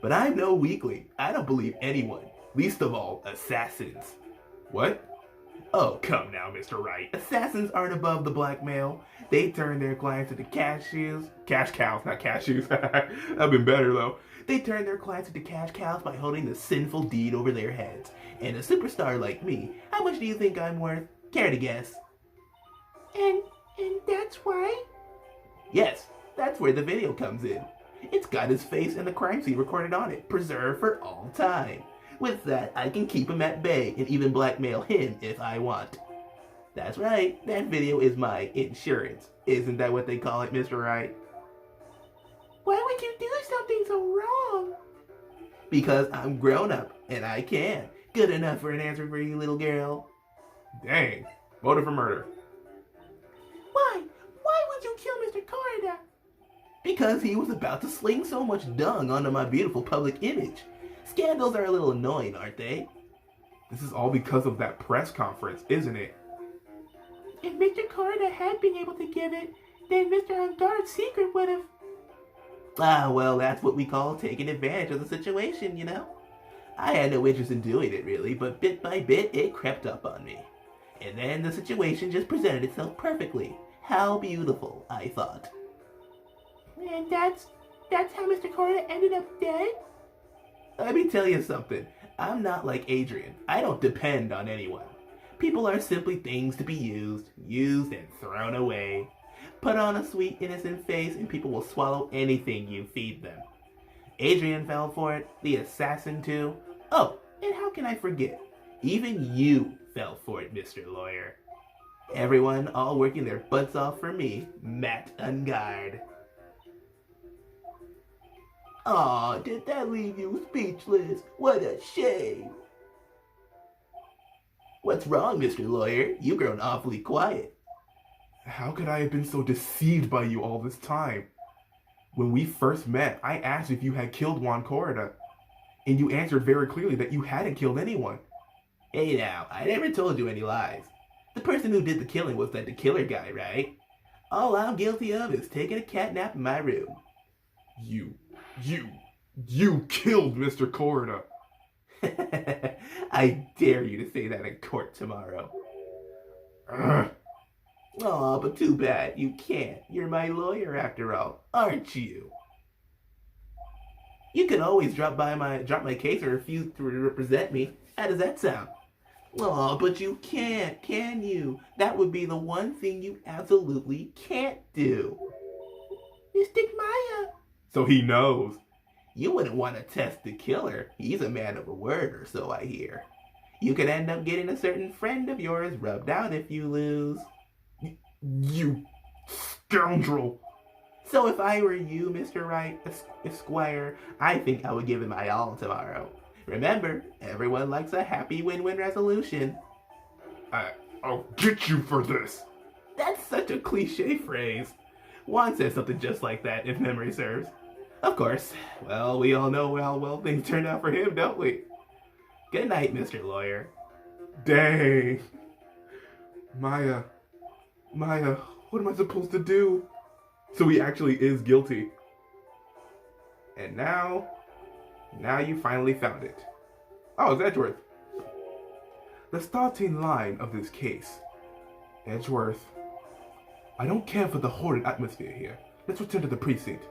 But I'm no weakling. I don't believe anyone, least of all assassins. What? Oh, come now, Mr. Wright. Assassins aren't above the blackmail. They turn their clients into cash cows, not cashews. That'd been better, though. They turn their clients into cash cows by holding the sinful deed over their heads. And a superstar like me, how much do you think I'm worth? Care to guess? And that's why? Yes, that's where the video comes in. It's got his face and the crime scene recorded on it, preserved for all time. With that, I can keep him at bay and even blackmail him if I want. That's right, that video is my insurance. Isn't that what they call it, Mr. Wright? Why would you do something so wrong? Because I'm grown up and I can. Good enough for an answer for you, little girl. Dang. Voted for murder. Why? Why would you kill Mr. Corda? Because he was about to sling so much dung onto my beautiful public image. Scandals are a little annoying, aren't they? This is all because of that press conference, isn't it? If Mr. Corda had been able to give it, then Mr. Unguard's secret would have... Ah, well, that's what we call taking advantage of the situation, you know? I had no interest in doing it, really, but bit by bit, it crept up on me. And then the situation just presented itself perfectly. How beautiful, I thought. And that's how Mr. Corda ended up dead? Let me tell you something. I'm not like Adrian. I don't depend on anyone. People are simply things to be used and thrown away. Put on a sweet, innocent face and people will swallow anything you feed them. Adrian fell for it, the assassin too. Oh, and how can I forget? Even you fell for it, Mr. Lawyer. Everyone all working their butts off for me, Matt Ungard. Aw, did that leave you speechless? What a shame. What's wrong, Mr. Lawyer? You've grown awfully quiet. How could I have been so deceived by you all this time? When we first met, I asked if you had killed Juan Corda, and you answered very clearly that you hadn't killed anyone. Hey now, I never told you any lies. The person who did the killing was the killer guy, right? All I'm guilty of is taking a cat nap in my room. You killed Mr. Corda. I dare you to say that in court tomorrow. Ugh. Aw, but too bad. You can't. You're my lawyer after all, aren't you? You can always drop my case or refuse to represent me. How does that sound? Aw, but you can't, can you? That would be the one thing you absolutely can't do. Mr. Maya. So he knows. You wouldn't want to test the killer. He's a man of a word, or so I hear. You could end up getting a certain friend of yours rubbed out if you lose. You scoundrel. So if I were you, Mr. Wright, Esquire, I think I would give it my all tomorrow. Remember, everyone likes a happy win-win resolution. I'll get you for this. That's such a cliche phrase. Juan says something just like that, if memory serves. Of course. Well, we all know how well things turned out for him, don't we? Good night, Mr. Lawyer. Dang. Maya, what am I supposed to do? So he actually is guilty. And now you finally found it. Oh, it's Edgeworth. The starting line of this case. Edgeworth, I don't care for the horrid atmosphere here. Let's return to the precinct.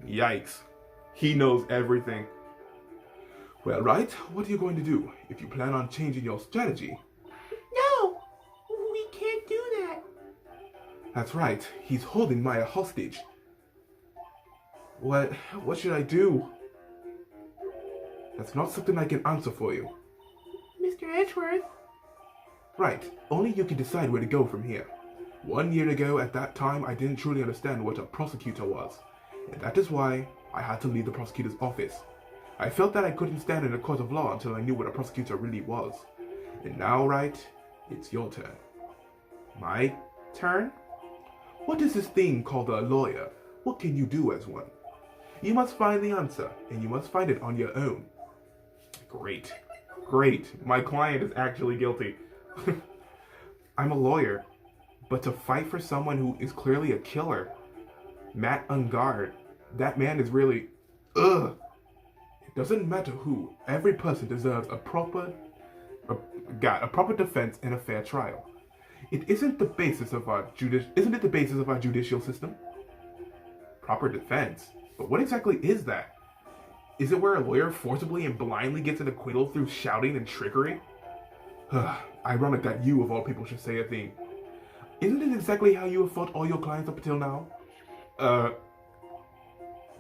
Yikes. He knows everything. Well, Wright, what are you going to do if you plan on changing your strategy? No, we can't do that. That's right. He's holding Maya hostage. What should I do? That's not something I can answer for you. Mr. Edgeworth. Right. Only you can decide where to go from here. 1 year ago, at that time, I didn't truly understand what a prosecutor was. And that is why I had to leave the prosecutor's office. I felt that I couldn't stand in a court of law until I knew what a prosecutor really was. And now, Wright, it's your turn. My turn? What is this thing called a lawyer? What can you do as one? You must find the answer, and you must find it on your own. Great. My client is actually guilty. I'm a lawyer, but to fight for someone who is clearly a killer, Matt Ungard, that man is really... Ugh! It doesn't matter who. Every person deserves a proper defense and a fair trial. Isn't it the basis of our judicial system? Proper defense? But what exactly is that? Is it where a lawyer forcibly and blindly gets an acquittal through shouting and trickery? Ironic that you, of all people, should say a thing. Isn't it exactly how you have fought all your clients up until now?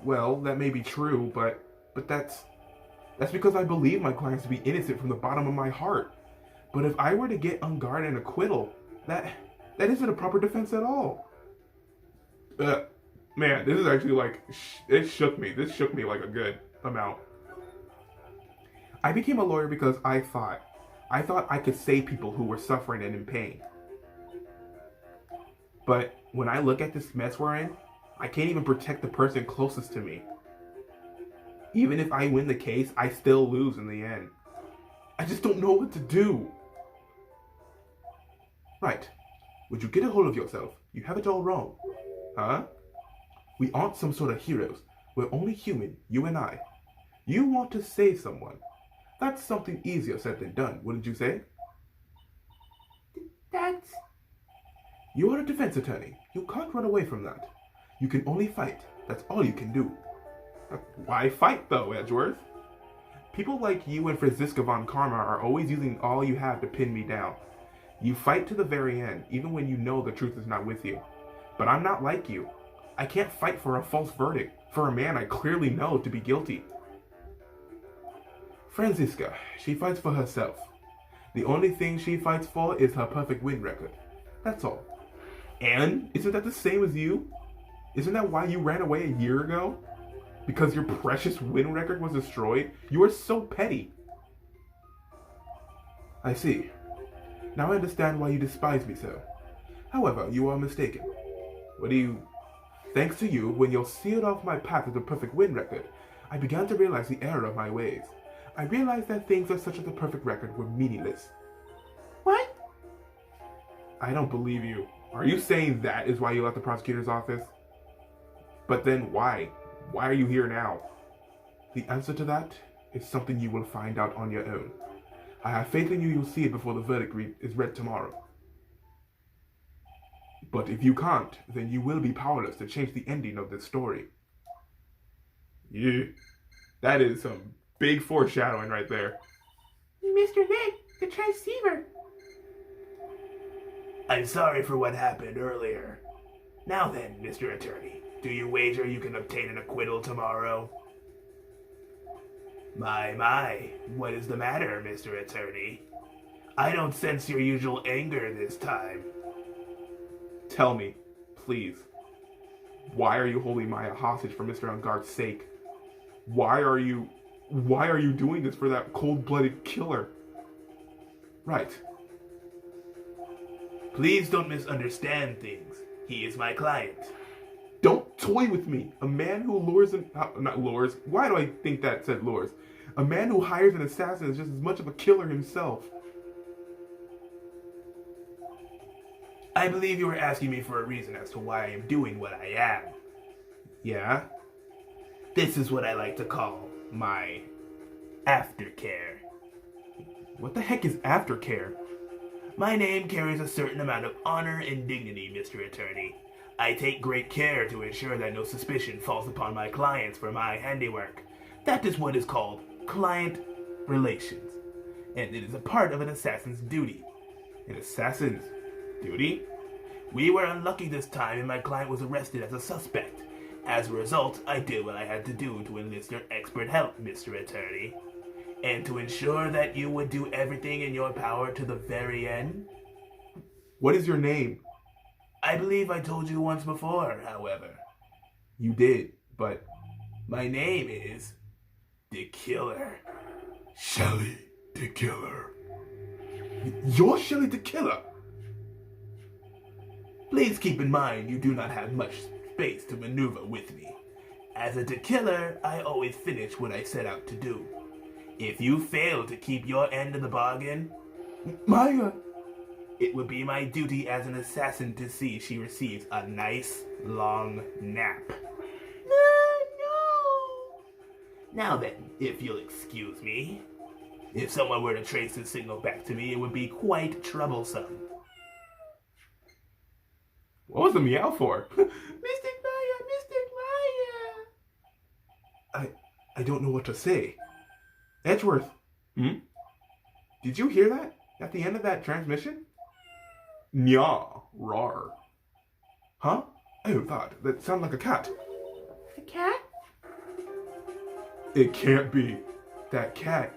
Well, that may be true, but that's... That's because I believe my clients to be innocent from the bottom of my heart. But if I were to get on guard and acquittal, that isn't a proper defense at all. Man, this is actually like, it shook me. This shook me like a good amount. I became a lawyer because I thought I could save people who were suffering and in pain. But when I look at this mess we're in, I can't even protect the person closest to me. Even if I win the case, I still lose in the end. I just don't know what to do. Right. Would you get a hold of yourself? You have it all wrong. Huh? We aren't some sort of heroes. We're only human, you and I. You want to save someone. That's something easier said than done, wouldn't you say? That's... You are a defense attorney. You can't run away from that. You can only fight. That's all you can do. Why fight, though, Edgeworth? People like you and Franziska von Karma are always using all you have to pin me down. You fight to the very end, even when you know the truth is not with you. But I'm not like you. I can't fight for a false verdict, for a man I clearly know to be guilty. Franziska, she fights for herself. The only thing she fights for is her perfect win record. That's all. And isn't that the same as you? Isn't that why you ran away a year ago? Because your precious win record was destroyed? You are so petty. I see. Now I understand why you despise me so. However, you are mistaken. Thanks to you, when you sealed off my path to the perfect win record, I began to realize the error of my ways. I realized that things such as the perfect record were meaningless. What? I don't believe you. Are you saying that is why you left the prosecutor's office? But then why? Why are you here now? The answer to that is something you will find out on your own. I have faith in you'll see it before the verdict is read tomorrow. But if you can't, then you will be powerless to change the ending of this story. Yeah, that is some big foreshadowing right there. Mr. Nick, the transceiver. I'm sorry for what happened earlier. Now then, Mr. Attorney, do you wager you can obtain an acquittal tomorrow? My, what is the matter, Mr. Attorney? I don't sense your usual anger this time. Tell me, please, why are you holding Maya hostage for Mr. Unguard's sake? Why are you doing this for that cold-blooded killer? Right. Please don't misunderstand things. He is my client. Don't toy with me. A man who lures not lures. Why do I think that said lures? A man who hires an assassin is just as much of a killer himself. I believe you were asking me for a reason as to why I am doing what I am. Yeah? This is what I like to call my aftercare. What the heck is aftercare? My name carries a certain amount of honor and dignity, Mr. Attorney. I take great care to ensure that no suspicion falls upon my clients for my handiwork. That is what is called client relations, and it is a part of an assassin's duty. An assassin's duty? We were unlucky this time and my client was arrested as a suspect. As a result, I did what I had to do to enlist your expert help, Mr. Attorney. And to ensure that you would do everything in your power to the very end. What is your name? I believe I told you once before, however. You did, but my name is the Killer. Shelly the Killer. You're Shelly the Killer? Please keep in mind you do not have much space to maneuver with me. As a killer, I always finish what I set out to do. If you fail to keep your end of the bargain, Maya, it would be my duty as an assassin to see she receives a nice long nap. No. Now then, if you'll excuse me, if someone were to trace this signal back to me, it would be quite troublesome. what was the meow for? Mystic Maya, Mystic Maya. I don't know what to say. Edgeworth, did you hear that? At the end of that transmission? Nya, rar. Huh? Oh, that sounded like a cat. A cat? It can't be. That cat.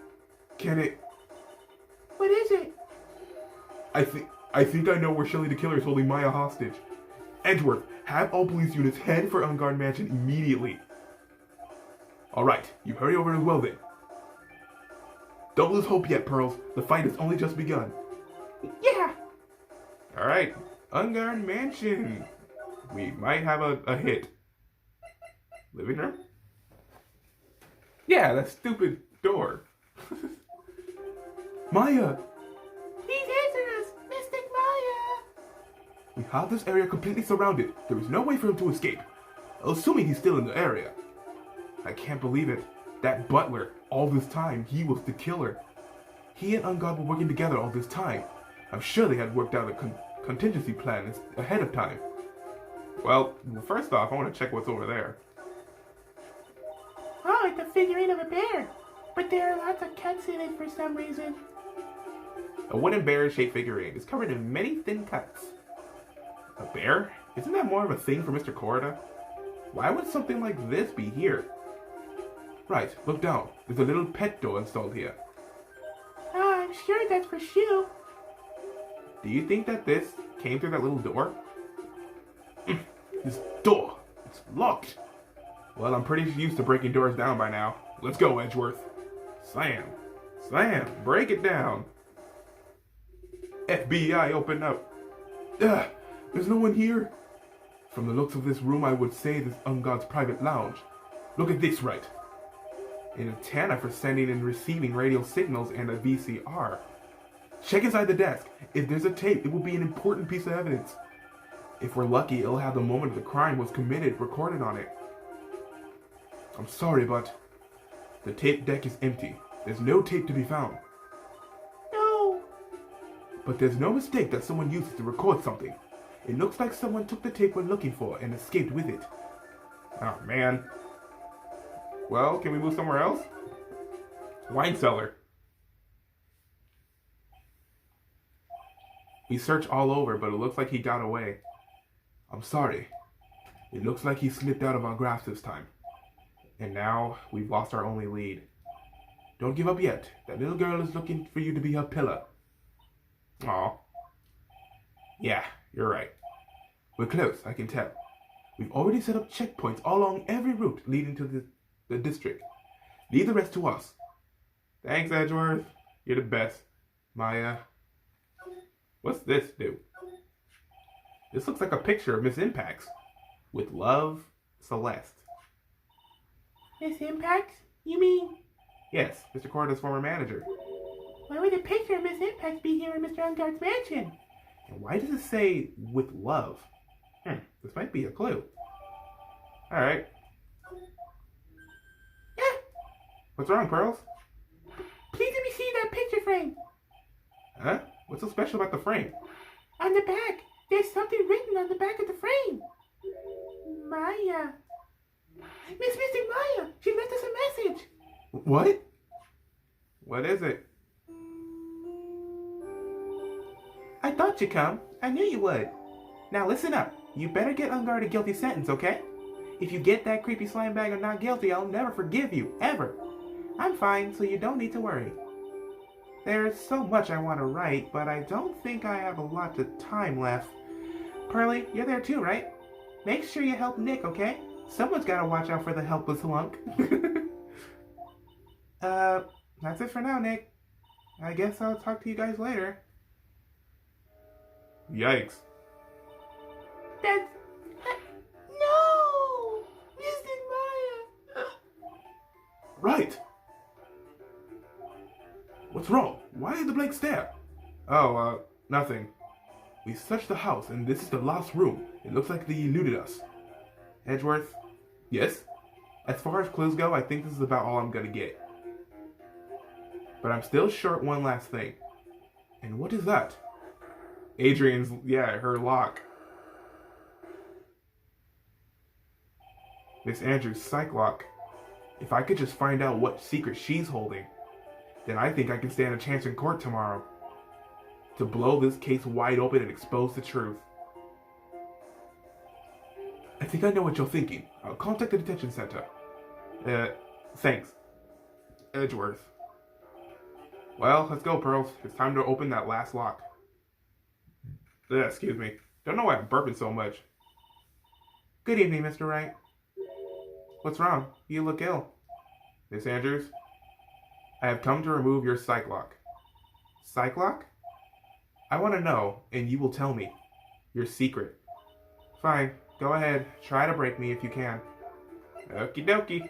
Can it... What is it? I think I know where Shelly the Killer is holding Maya hostage. Edgeworth, have all police units head for Unguard Mansion immediately. Alright, you hurry over as well then. Don't lose hope yet, Pearls. The fight has only just begun. Yeah. Alright, Unguard Mansion. We might have a hit. Living room? Yeah, that stupid door. Maya! Please answer us, Mystic Maya. We have this area completely surrounded. There is no way for him to escape. Assuming he's still in the area. I can't believe it. That butler, all this time, he was the killer. He and Ungod were working together all this time. I'm sure they had worked out a contingency plan ahead of time. Well, first off, I want to check what's over there. Oh, it's a figurine of a bear. But there are lots of cuts in it for some reason. A wooden bear-shaped figurine is covered in many thin cuts. A bear? Isn't that more of a thing for Mr. Corda? Why would something like this be here? Right, look down. There's a little pet door installed here. Oh, I'm sure that's for Shu. Do you think that this came through that little door? This door! It's locked! Well, I'm pretty used to breaking doors down by now. Let's go, Edgeworth. Slam. Slam. Break it down. FBI, open up. There's no one here. From the looks of this room, I would say this is Ungod's private lounge. Look at this, Wright. An antenna for sending and receiving radio signals and a VCR. Check inside the desk. If there's a tape, it will be an important piece of evidence. If we're lucky, it'll have the moment the crime was committed recorded on it. I'm sorry, but the tape deck is empty. There's no tape to be found. No. But there's no mistake that someone used it to record something. It looks like someone took the tape we're looking for and escaped with it. Oh, man. Well, can we move somewhere else? Wine cellar. We searched all over, but it looks like he got away. I'm sorry. It looks like he slipped out of our grasp this time. And now, we've lost our only lead. Don't give up yet. That little girl is looking for you to be her pillar. Aw. Yeah, you're right. We're close, I can tell. We've already set up checkpoints all along every route leading to the district. Leave the rest to us. Thanks, Edgeworth. You're the best. Maya. What's this do? This looks like a picture of Miss Impax. With love, Celeste. Miss Impact? You mean, Yes, Mr. Corda's former manager. why would a picture of Miss Impact be here in Mr. Unguard's mansion? And why does it say with love? This might be a clue. Alright. Yeah, What's wrong, Pearls? please let me see that picture frame. Huh? What's so special about the frame? On the back, there's something written on the back of the frame. Maya. Miss Mystic Maya, she left us a message. What? What is it? I thought you'd come. I knew you would. Now listen up. You better get Unguard a guilty sentence, okay? If you get that creepy slime bag of not guilty, I'll never forgive you, ever. I'm fine, so you don't need to worry. There's so much I want to write, but I don't think I have a lot of time left. Pearly, you're there too, right? Make sure you help Nick, okay? Someone's got to watch out for the helpless hunk. That's it for now, Nick. I guess I'll talk to you guys later. Yikes. That's... No! Mystic Maya! Right! What's wrong? Why did the blank stare? Oh, nothing. We searched the house, and this is the last room. It looks like they eluded us. Edgeworth? Yes? As far as clues go, I think this is about all I'm gonna get. But I'm still short one last thing. And what is that? Adrian's, yeah, her lock. Miss Andrews' psych lock. If I could just find out what secret she's holding, then I think I can stand a chance in court tomorrow. To blow this case wide open and expose the truth. I think I know what you're thinking. I'll contact the detention center. Thanks. Edgeworth. Well, let's go, Pearls. It's time to open that last lock. Excuse me. Don't know why I'm burping so much. Good evening, Mr. Wright. What's wrong? You look ill. Miss Andrews, I have come to remove your psych lock. Psych lock? I want to know, and you will tell me. Your secret. Fine. Go ahead. Try to break me if you can. Okie dokie.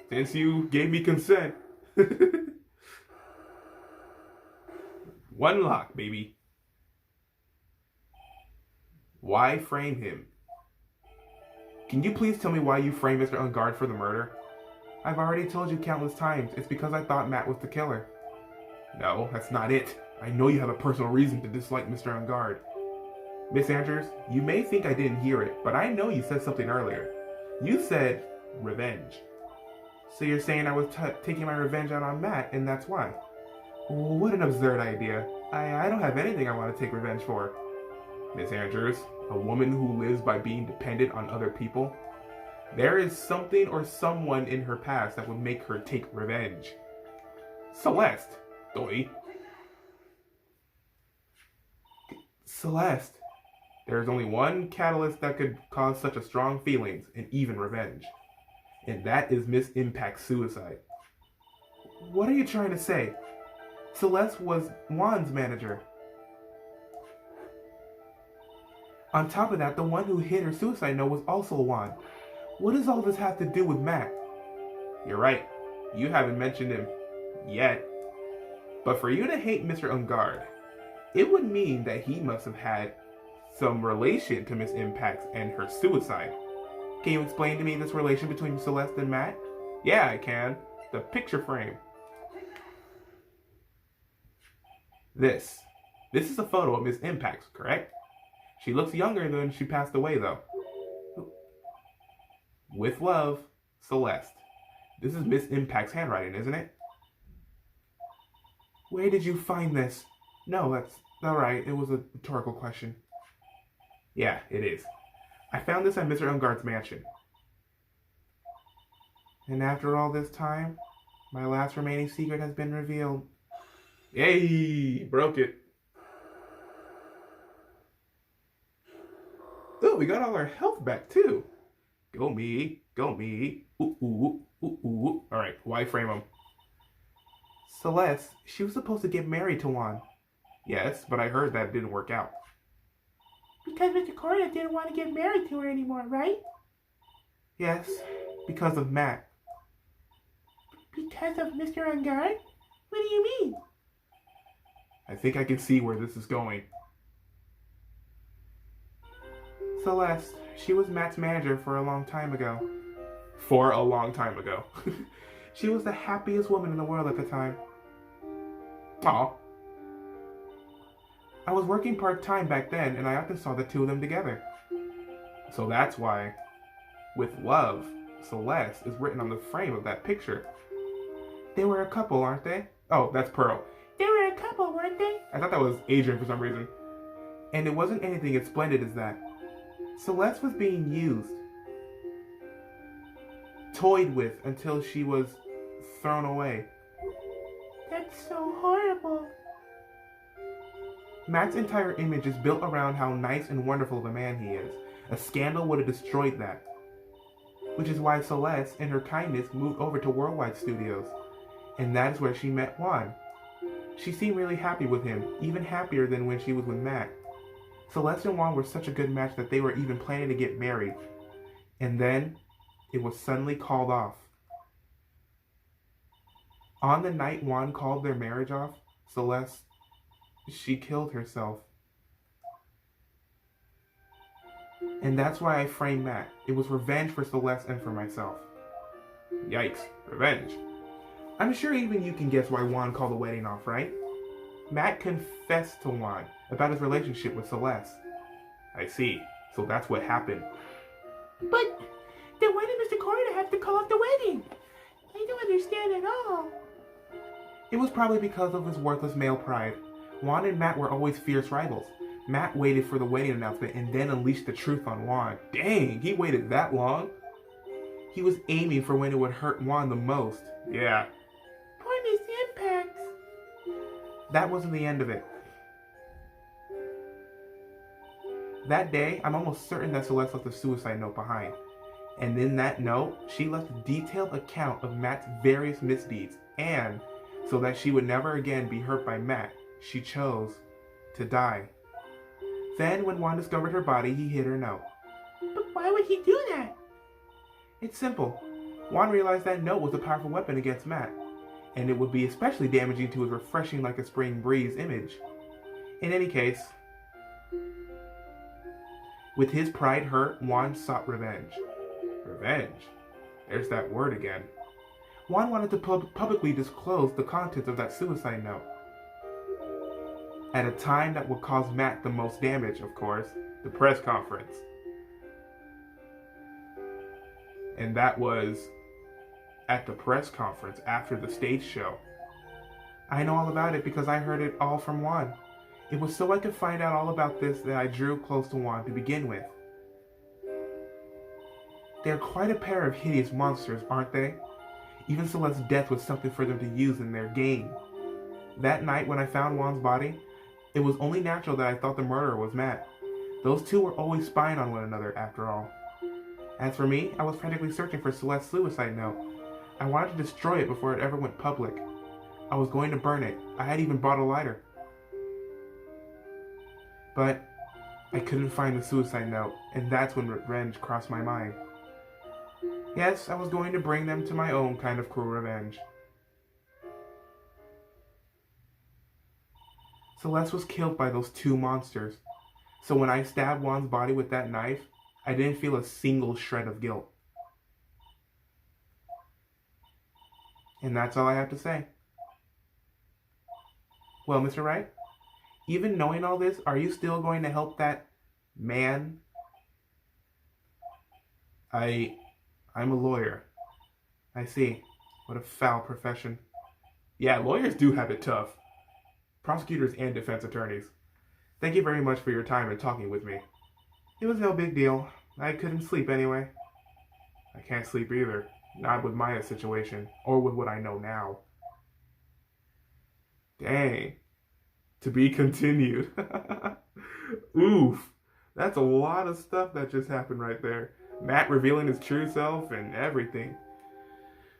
Since you gave me consent. One lock, baby. Why frame him? Can you please tell me why you framed Mr. Ungard for the murder? I've already told you countless times. It's because I thought Matt was the killer. No, that's not it. I know you have a personal reason to dislike Mr. Ungard. Miss Andrews, you may think I didn't hear it, but I know you said something earlier. You said revenge. So you're saying I was taking my revenge out on Matt, and that's why? What an absurd idea. I don't have anything I want to take revenge for. Miss Andrews, a woman who lives by being dependent on other people, there is something or someone in her past that would make her take revenge. Celeste, Doi. Celeste. There's only one catalyst that could cause such a strong feelings and even revenge. And that is Miss Impact's suicide. What are you trying to say? Celeste was Juan's manager. On top of that, the one who hid her suicide note was also Juan. What does all this have to do with Matt? You're right. You haven't mentioned him yet. But for you to hate Mr. Ungard, it would mean that he must have had some relation to Miss Impact and her suicide. Can you explain to me this relation between Celeste and Matt? Yeah, I can. The picture frame. This is a photo of Miss Impact, correct? She looks younger than she passed away, though. With love, Celeste. This is Miss Impact's handwriting, isn't it? Where did you find this? No, that's alright. It was a rhetorical question. Yeah, it is. I found this at Mr. Ungard's mansion. And after all this time, my last remaining secret has been revealed. Yay! Broke it. Oh, we got all our health back, too. Go me. Go me. Ooh, ooh, ooh, ooh. Alright, why frame him? Celeste, she was supposed to get married to Juan. Yes, but I heard that didn't work out. Because Mr. Corda didn't want to get married to her anymore, right? Yes, because of Matt. Because of Mr. Ungard? What do you mean? I think I can see where this is going. Celeste, she was Matt's manager for a long time ago. For a long time ago. She was the happiest woman in the world at the time. Aw. I was working part-time back then, and I often saw the two of them together. So that's why, with love, Celeste is written on the frame of that picture. They were a couple, aren't they? Oh, that's Pearl. They were a couple, weren't they? I thought that was Adrian for some reason. And it wasn't anything as splendid as that. Celeste was being used, toyed with until she was thrown away. That's so horrible. Matt's entire image is built around how nice and wonderful of a man he is. A scandal would have destroyed that. Which is why Celeste, in her kindness, moved over to Worldwide Studios. And that is where she met Juan. She seemed really happy with him, even happier than when she was with Matt. Celeste and Juan were such a good match that they were even planning to get married. And then, it was suddenly called off. On the night Juan called their marriage off, Celeste, she killed herself. And that's why I framed Matt. It was revenge for Celeste and for myself. Yikes. Revenge. I'm sure even you can guess why Juan called the wedding off, right? Matt confessed to Juan about his relationship with Celeste. I see. So that's what happened. But then why did Mr. Corda have to call off the wedding? I don't understand at all. It was probably because of his worthless male pride. Juan and Matt were always fierce rivals. Matt waited for the wedding announcement and then unleashed the truth on Juan. Dang, he waited that long? He was aiming for when it would hurt Juan the most. Yeah. that wasn't the end of it. That day, I'm almost certain that Celeste left a suicide note behind. And in that note, she left a detailed account of Matt's various misdeeds, and so that she would never again be hurt by Matt, she chose to die. Then, when Juan discovered her body, he hid her note. But why would he do that? It's simple. Juan realized that note was a powerful weapon against Matt, and it would be especially damaging to his refreshing like a spring breeze image. In any case, with his pride hurt, Juan sought revenge. Revenge? There's that word again. Juan wanted to publicly disclose the contents of that suicide note. At a time that would cause Matt the most damage, of course, the press conference. And that was at the press conference after the stage show. I know all about it because I heard it all from Juan. It was so I could find out all about this that I drew close to Juan to begin with. They're quite a pair of hideous monsters, aren't they? Even Celeste's death was something for them to use in their game. That night when I found Juan's body, it was only natural that I thought the murderer was Matt. Those two were always spying on one another, after all. As for me, I was frantically searching for Celeste's suicide note. I wanted to destroy it before it ever went public. I was going to burn it. I had even bought a lighter. But I couldn't find the suicide note, and that's when revenge crossed my mind. Yes, I was going to bring them to my own kind of cruel revenge. Celeste was killed by those two monsters, so when I stabbed Juan's body with that knife, I didn't feel a single shred of guilt. And that's all I have to say. Well, Mr. Wright, even knowing all this, are you still going to help that man? I'm a lawyer. I see. What a foul profession. Yeah, lawyers do have it tough. Prosecutors and defense attorneys. Thank you very much for your time and talking with me. It was no big deal. I couldn't sleep anyway. I can't sleep either. Not with Maya's situation, or with what I know now. Dang. To be continued. Oof. That's a lot of stuff that just happened right there. Matt revealing his true self and everything.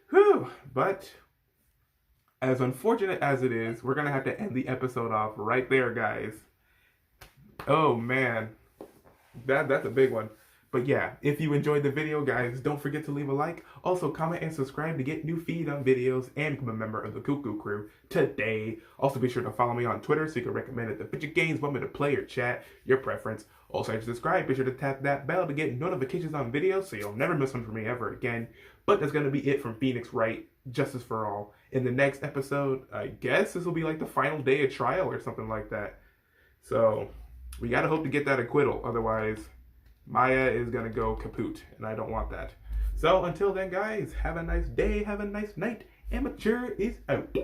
Whew. But as unfortunate as it is, we're going to have to end the episode off right there, guys. Oh, man. That's a big one. But yeah, if you enjoyed the video, guys, don't forget to leave a like. Also, comment and subscribe to get new feed on videos and become a member of the Cuckoo Crew today. Also, be sure to follow me on Twitter so you can recommend it the video games want me to play or chat, your preference. Also, if you subscribe, be sure to tap that bell to get notifications on videos so you'll never miss one from me ever again. But that's going to be it from Phoenix Wright, Justice for All. In the next episode, I guess this will be like the final day of trial or something like that. So, we got to hope to get that acquittal. Otherwise, Maya is going to go kaput, and I don't want that. So, until then, guys, have a nice day, have a nice night. Amateur is out.